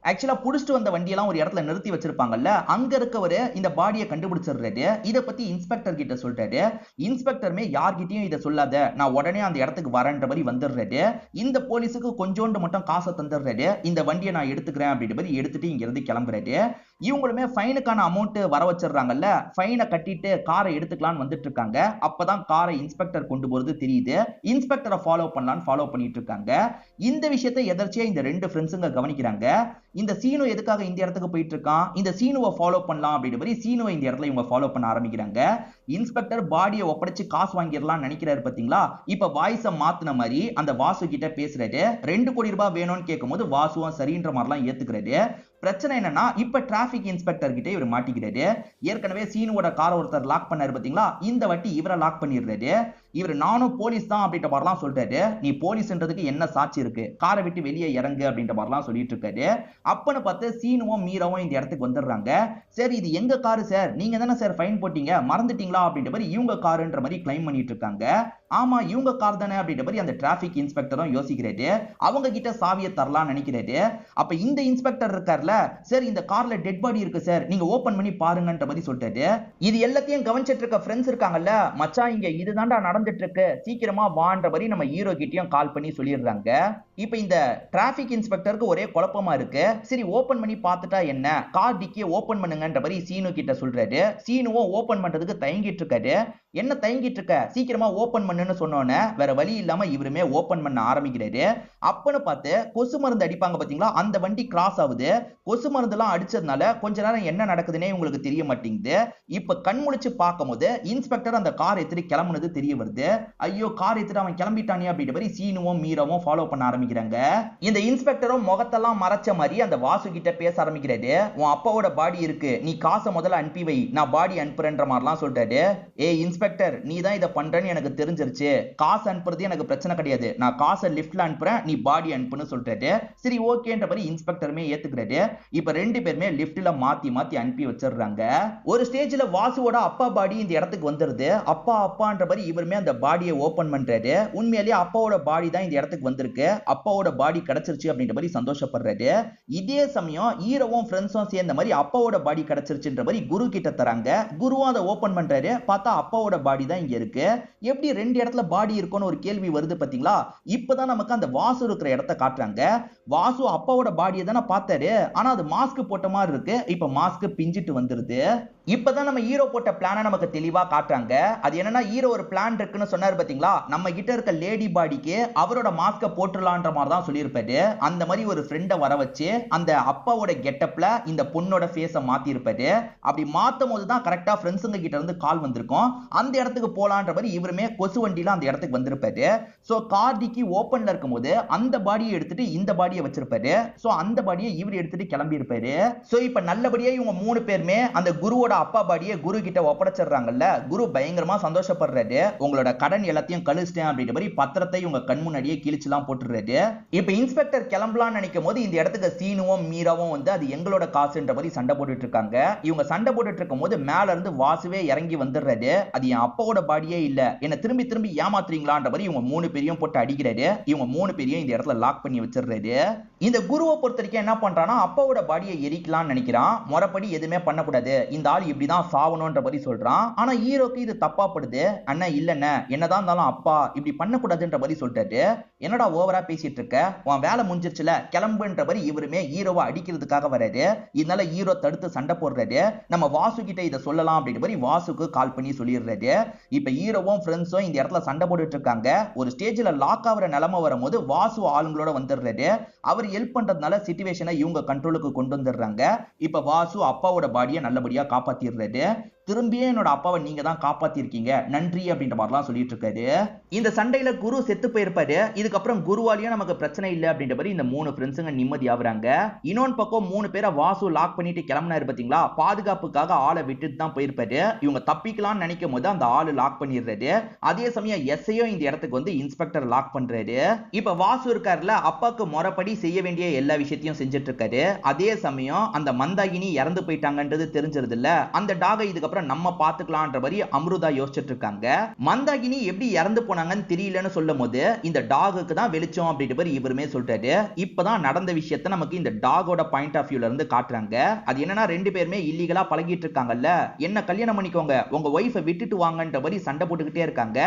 ஆக்சுவலா புடிச்சிட்டு வந்த வண்டியெல்லாம் ஒரு இடத்துல நிறுத்தி வச்சிருப்பாங்கல்ல, அங்க இருக்கவரு இந்த பாடியை கண்டுபிடிச்சிடுறாரு. இத பத்தி இன்ஸ்பெக்டர் கிட்ட சொல்றாரு. இன்ஸ்பெக்டருமே யார்கிட்டயும் இதை சொல்லாத, நான் உடனே அந்த இடத்துக்கு வரேன்ற மாதிரி வந்துடுறாரு. இந்த போலீஸுக்கு கொஞ்சோண்டு மட்டும் காசை தந்துடுறாரு. இந்த வண்டியை நான் எடுத்துக்கிறேன் அப்படின்ற மாதிரி எடுத்துட்டு இங்க இருந்து கிளம்புறாரு. இவங்களுமே ஃபைனுக்கான அமௌண்ட் வர வச்சிடுறாங்கல்ல, ஃபைனை கட்டிட்டு காரை எடுத்துக்கலாம்னு வந்துட்டு இருக்காங்க. அப்பதான் காரை இன்ஸ்பெக்டர் கொண்டு போறது தெரியுது. இன்ஸ்பெக்டரை ஃபாலோ பண்ணலாம்னு ஃபாலோ பண்ணிட்டு இருக்காங்க. இந்த விஷயத்தை எதர்ச்சியா இந்த ரெண்டு ஃப்ரெண்ட்ஸுங்க கவனிக்கிறாங்க. இந்த சீனு எதுக்காக இந்த இடத்துக்கு போயிட்டு இருக்கான், இந்த சீனுவை ஃபாலோ பண்ணலாம் அப்படின்ற மாதிரி சீனுவை இந்த இடத்துல இவங்க ஃபாலோ பண்ண ஆரம்பிக்கிறாங்க. இன்ஸ்பெக்டர் பாடியை ஒப்படைச்சு காசு வாங்கிடலாம் நினைக்கிறாரு பாத்தீங்களா. இப்ப வாய்ஸை மாத்தின மாதிரி அந்த வாசு கிட்ட பேசுறாரு. 2 கோடி ரூபாய் வேணும்னு கேட்கும்போது வாசுவும் சரின்ற மாதிரிலாம் ஏத்துக்கிறாரு. பிரச்சனை என்னன்னா, இப்ப டிராபிக் இன்ஸ்பெக்டர் கிட்ட இவர் மாட்டிக்கிறாரு. ஏற்கனவே சீனுவோட காரை ஒருத்தர் லாக் பண்ணாரு பாத்தீங்களா, இந்த வாட்டி இவரை லாக் பண்ணிடுறாரு. இவர் நானும் போலீஸ் தான் அப்படின்ற மாதிரிலாம் சொல்றாரு. நீ போலீஸ்ன்றதுக்கு என்ன சாட்சி இருக்கு, காரை விட்டு வெளியே இறங்கு அப்படின்ற மாதிரிலாம் சொல்லிட்டு இருக்காரு. அப்பன்னு பார்த்து சீனுவும் மீராவும் இந்த இடத்துக்கு வந்துடுறாங்க. சரி இது எங்க காரு சார், நீங்க தானே சார் ஃபைன் போட்டீங்க, மறந்துட்டீங்களா அப்படின்ற மாதிரி இவங்க காருன்ற மாதிரி கிளைம் பண்ணிட்டு இருக்காங்க. ஆமா இவங்க கார் தானே அப்படின்ற மாதிரி அந்த டிராபிக் இன்ஸ்பெக்டரும் யோசிக்கிறாரு. அவங்க கிட்ட சாவியை தரலாம் நினைக்கிறாரு. அப்ப இந்த இன்ஸ்பெக்டர் இருக்கார்ல, சார் இந்த கார்ல டெட் பாடி இருக்கு சார், நீங்க ஓபன் பண்ணி பாருங்கன்ற மாதிரி சொல்றாரு. இது எல்லாத்தையும் கவனிச்சிட்டு இருக்க ஃப்ரெண்ட்ஸ் இருக்காங்கல்ல, மச்சான் இங்க இதுதான்டா நடந்துட்டு இருக்கு, சீக்கிரமா வான்ற மாதிரி நம்ம ஹீரோ கிட்டயும் கால் பண்ணி சொல்லிடுறாங்க. இப்ப இந்த டிராபிக் இன்ஸ்பெக்டருக்கு ஒரே குழப்பமா இருக்கு. சரி ஓபன் பண்ணி பார்த்துட்டா என்ன, கார் டிக்கியை ஓபன் பண்ணுங்கன்ற மாதிரி சீனு கிட்ட சொல்றாரு. சீனுவும் ஓபன் பண்றதுக்கு தயங்கிட்டு இருக்காரு. என்ன தயங்கிட்டு இருக்க, சீக்கிரமா ஓபன் பண்ணுன்னு சொன்னோன்னே வேற வழி இல்லாம இவருமே ஓபன் பண்ண ஆரம்பிக்கிறாரு. அப்பன்னு பார்த்து கொசு மருந்து அடிப்பாங்க பாத்தீங்களா, அந்த வண்டி கிராஸ் ஆகுது. கொசு மருந்து எல்லாம் அடிச்சதுனால கொஞ்ச நேரம் என்ன நடக்குதுன்னே உங்களுக்கு தெரிய மாட்டேங்குது. இப்ப கண் முழிச்சு பார்க்கும்போது இன்ஸ்பெக்டர் அந்த கார் எடுத்துட்டு கிளம்புனது தெரிய வருது. ஐயோ கார் எடுத்துட்டு அவன் கிளம்பிட்டானே அப்படின்ற மாதிரி சீனுவும் மீராவும் ஃபாலோ பண்ண ஆரம்பிக்கிறாங்க. இந்த இன்ஸ்பெக்டரும் முகத்தெல்லாம் மறைச்ச மாதிரி அந்த வாசு கிட்ட பேச ஆரம்பிக்கிறாரு. உன் அப்பாவோட பாடி இருக்கு, நீ காசை முதல்ல அனுப்பி வை, நான் பாடி அனுப்புறேன்ற மாதிரிலாம் சொல்றாரு. ஏ இன்ஸ்பெக்டர் நீ தான் இதை பண்றேன்னு எனக்கு தெரிஞ்சிருச்சு, காசு அனுப்புறது எனக்கு பிரச்சனை கிடையாது, நான் காசை லிஃப்ட்ல அனுப்புறேன், நீ பாடி அனுப்புன்னு சொல்றாரு. சரி ஓகேன்ற மாதிரி இன்ஸ்பெக்டருமே ஏத்துக்கிறாரு. இப்ப ரெண்டு பேருமே லிஃப்ட்ல மாத்தி மாத்தி அனுப்பி வச்சிடுறாங்க. ஒரு ஸ்டேஜ்ல வாசுவோட அப்பா பாடி இந்த இடத்துக்கு வந்துருது. அப்பா அப்பான்ற மாதிரி இவருமே அந்த பாடியை ஓபன் பண்றாரு. உண்மையிலேயே அப்பாவோட பாடி தான் இந்த இடத்துக்கு வந்திருக்கு, அப்பாவோட பாடி கிடைச்சிருச்சு அப்படின்ற மாதிரி சந்தோஷப்படுறாரு. இதே சமயம் ஹீரோவும் ஃப்ரெண்ட்ஸும் சேர்ந்த மாதிரி அப்பாவோட பாடி கிடைச்சிருச்சுன்ற மாதிரி குரு கிட்ட தராங்க. குருவும் அதை ஓபன் பண்றாரு. பார்த்தா அப்பாவோட பாடி தான் இங்க இருக்கு. எப்படி ரெண்டு இடத்துல பாடி இருக்குன்னு ஒரு கேள்வி வருது பாத்தீங்களா. இப்பதான் நமக்கு அந்த வாசு இருக்கிற இடத்தை காட்டுறாங்க. வாசு அப்பாவோட பாடியை தானே பார்த்தாரு, ஆனா அது மாஸ்க் போட்ட மாதிரி இருக்கு. இப்ப மாஸ்க் பிஞ்சிட்டு வந்துருது. இப்பதான் நம்ம ஹீரோ போட்ட பிளான நமக்கு தெளிவா காட்டுறாங்க. அது என்னன்னா, ஹீரோ ஒரு பிளான் இருக்குன்னு சொன்னாரு பாத்தீங்களா, நம்ம கிட்ட இருக்க லேடி பாடிக்கு அவரோட மாஸ்க போட்டுலான்ற மாதிரி தான் சொல்லியிருப்பாரு. அந்த மாதிரி ஒரு ஃப்ரெண்டை வர வச்சு அந்த அப்பாவோட கெட்டப்ல இந்த பொண்ணோட ஃபேஸை மாத்தி இருப்பாரு. அப்படி மாத்தும் போது தான் கரெக்டா ஃப்ரெண்ட்ஸுங்க கிட்ட இருந்து கால் வந்திருக்கும். அந்த இடத்துக்கு போலான்ற மாதிரி இவருமே கொசு வண்டியில அந்த இடத்துக்கு வந்திருப்பாரு. சோ கார் டிக்கி ஓபன்ல இருக்கும்போது அந்த பாடியை எடுத்துட்டு இந்த பாடியை வச்சிருப்பாரு. சோ அந்த பாடியை இவர் எடுத்துட்டு கிளம்பி இருப்பாரு. சோ இப்ப நல்லபடியா இவங்க 3 பேருமே அந்த குருவோட அப்பா பாடியை குரு கிட்ட ஒப்படைச்சிடுறாங்கல்ல. குரு பயங்கரமா சந்தோஷப்படுறாரு. உங்களோட கடன் எல்லாத்தையும் கழிச்சிட்டேன் அப்படின்ற மாதிரி பத்திரத்தை இவங்க கண் முன்னாடியே கிழிச்சுலாம் போட்டுறாரு. இப்ப இன்ஸ்பெக்டர் கிளம்பலாம்னு நினைக்கும் போது இந்த இடத்துக்கு சீனுவும் மீராவும் வந்து அது எங்களோட காசுன்ற மாதிரி சண்டை போட்டுட்டு இருக்காங்க. இவங்க சண்டை போட்டுட்டு இருக்கும் போது மேல இருந்து வாசுவே இறங்கி வந்துடுறாரு. அது என் அப்பாவோட பாடியே இல்ல, என்ன திரும்பி திரும்பி ஏமாத்துறீங்களான்ற மாதிரி இவங்க 3 பேரையும் போட்டு அடிக்கிறாரு. இவங்க 3 பேரையும் இந்த இடத்துல லாக் பண்ணி வச்சிடுறாரு. இந்த குருவை பொறுத்த வரைக்கும் என்ன பண்றானா, அப்பாவோட பாடியை எரிக்கலாம்னு நினைக்கிறான். முறைப்படி எதுவுமே பண்ணக்கூடாது, இந்த ஆள் இப்படிதான் சாவணும்ன்ற மாதிரி சொல்றான். ஆனா ஹீரோக்கு இது தப்பா படுது. அண்ணா இல்லண்ணே, என்னதான் இருந்தாலும் அப்பா இப்படி பண்ணக்கூடாதுன்ற மாதிரி சொல்றாரு. என்னடா ஓவரா பேசிட்டு இருக்க, உன் வேலை முடிஞ்சிருச்சுல கிளம்புன்ற மாதிரி இவருமே ஹீரோவை அடிக்கிறதுக்காக வராரு. இதனால ஹீரோ தடுத்து சண்டை போடுறாரு. நம்ம வாசு கிட்ட இதை சொல்லலாம் அப்படின்ற மாதிரி வாசுக்கு கால் பண்ணி சொல்லிடுறாரு. இப்ப ஹீரோவும் ஃப்ரெண்ட்ஸும் இந்த இடத்துல சண்டை போட்டுட்டு இருக்காங்க. ஒரு ஸ்டேஜ்ல லாக் ஆகிற நிலைமை வரும்போது வாசு ஆளுங்களோட வந்துடுறாரு. அவர் ஹெல்ப் பண்றதுனால சிச்சுவேஷனை இவங்க கண்ட்ரோலுக்கு கொண்டு வந்துடுறாங்க. இப்ப வாசு அப்பாவோட பாடியை நல்லபடியா காப்பாத்திடுறாரு. திரும்பியே என்னோட அப்பாவை நீங்க தான் காப்பாத்திருக்கீங்க, நன்றி அப்படின்ற மாதிரிலாம் சொல்லிட்டு இருக்காரு. இந்த சண்டையில குரு செத்து போயிருப்பாரு. இதுக்கப்புறம் குருவாலியும் நமக்கு பிரச்சனை இல்லை அப்படின்ற மாதிரி இந்த 3 ஃப்ரெண்ட்ஸுங்க நிம்மதி ஆகுறாங்க. இன்னொன்று பக்கம் 3 பேரை வாசு லாக் பண்ணிட்டு கிளம்பினாரு பாத்தீங்களா, பாதுகாப்புக்காக ஆளை விட்டுட்டு தான் போயிருப்பாரு. இவங்க தப்பிக்கலாம்னு நினைக்கும் போது அந்த ஆளு லாக் பண்ணிடுறாரு. அதே சமயம் எஸ்ஐயும் இந்த இடத்துக்கு வந்து இன்ஸ்பெக்டர் லாக் பண்றாரு. இப்ப வாசு இருக்காருல, அப்பாக்கு முறைப்படி செய்ய வேண்டிய எல்லா விஷயத்தையும் செஞ்சுட்டு இருக்காரு. அதே சமயம் அந்த மந்தாகினி இறந்து போயிட்டாங்கன்றது தெரிஞ்சிருது இல்ல, அந்த டாகை இதுக்கப்புறம் அதுக்கப்புறம் நம்ம பாத்துக்கலாம்ன்ற மாதிரி அம்ருதா யோசிச்சுட்டு இருக்காங்க. மந்தாகினி எப்படி இறந்து போனாங்கன்னு தெரியலன்னு சொல்லும் போது இந்த டாகுக்கு தான் வெளிச்சம் அப்படின்ற மாதிரி இவருமே சொல்றாரு. இப்பதான் நடந்த விஷயத்த நமக்கு இந்த டாகோட பாயிண்ட் ஆஃப் வியூல இருந்து காட்டுறாங்க. அது என்னன்னா, ரெண்டு பேருமே இல்லீகலா பழகிட்டு இருக்காங்கல்ல, என்ன கல்யாணம் பண்ணிக்கோங்க, உங்க ஒய்ஃபை விட்டுட்டு வாங்கன்ற மாதிரி சண்டை போட்டுக்கிட்டே இருக்காங்க.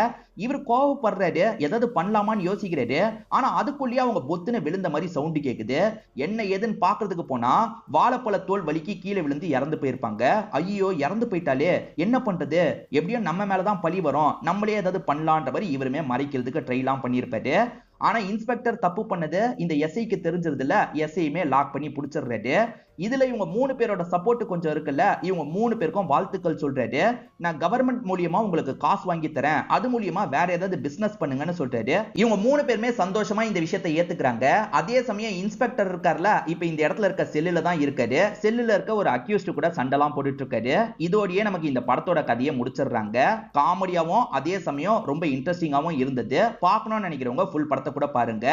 இவர் கோவப்படுறாரு, ஏதாவது பண்ணலாமான்னு யோசிக்கிறாரு. ஆனா அதுக்குள்ளேயே அவங்க பொத்துன்னு விழுந்த மாதிரி சவுண்ட் கேக்குது. என்ன ஏதுன்னு பாக்குறதுக்கு போனா வாழைப்பழ தோல் வலிக்கு கீழே விழுந்து இறந்து போயிருப்பாங்க. ஐயோ இறந்து போயிட்டாலே என்ன பண்றது, எப்படியும் நம்ம மேலதான் பழி வரும், நம்மளே ஏதாவது பண்ணலான்ற மாதிரி இவருமே மறைக்கிறதுக்கு ட்ரை எல்லாம் பண்ணிருப்பாரு. ஆனா இன்ஸ்பெக்டர் தப்பு பண்ணது இந்த எஸ்ஐக்கு தெரிஞ்சதுல எஸ்ஐயுமே லாக் பண்ணி பிடிச்சிடுறாரு. இதுல இவங்க 3 பேரோட சப்போர்ட் கொஞ்சம் இருக்குல்ல, இவங்க 3 பேருக்கும் வாழ்த்துக்கள் சொல்றாரு. நான் கவர்மெண்ட் மூலியமா உங்களுக்கு காசு வாங்கி தரேன், அது மூலியமா வேற ஏதாவது பிசினஸ் பண்ணுங்கன்னு சொல்றாரு. இவங்க 3 பேருமே சந்தோஷமா இந்த விஷயத்தை ஏத்துக்கிறாங்க. அதே சமயம் இன்ஸ்பெக்டர் இருக்கார்ல, இப்ப இந்த இடத்துல இருக்க செல்லுல தான் இருக்காரு. செல்லுல இருக்க ஒரு அக்யூஸ்ட் கூட சண்டெல்லாம் போட்டுட்டு இருக்காரு. இதோடயே நமக்கு இந்த படத்தோட கதையை முடிச்சிடுறாங்க. காமெடியாவும் அதே சமயம் ரொம்ப இன்ட்ரெஸ்டிங்காவும் இருந்தது. பார்க்கணும்னு நினைக்கிறவங்க ஃபுல் படத்தை கூட பாருங்க.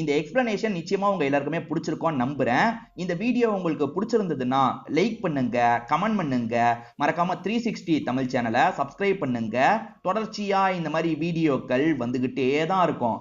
இந்த எக்ஸ்பிளனேஷன் நிச்சயமா உங்க எல்லாருக்குமே பிடிச்சிருக்கும்னு நம்புறேன். இந்த வீடியோ உங்களுக்கு பிடிச்சிருந்ததுன்னா லைக் பண்ணுங்க, கமெண்ட் பண்ணுங்க, மறக்காம 360 தமிழ் சேனலை சப்ஸ்கிரைப் பண்ணுங்க. தொடர்ச்சியா இந்த மாதிரி வீடியோக்கள் வந்துகிட்டே தான் இருக்கும்.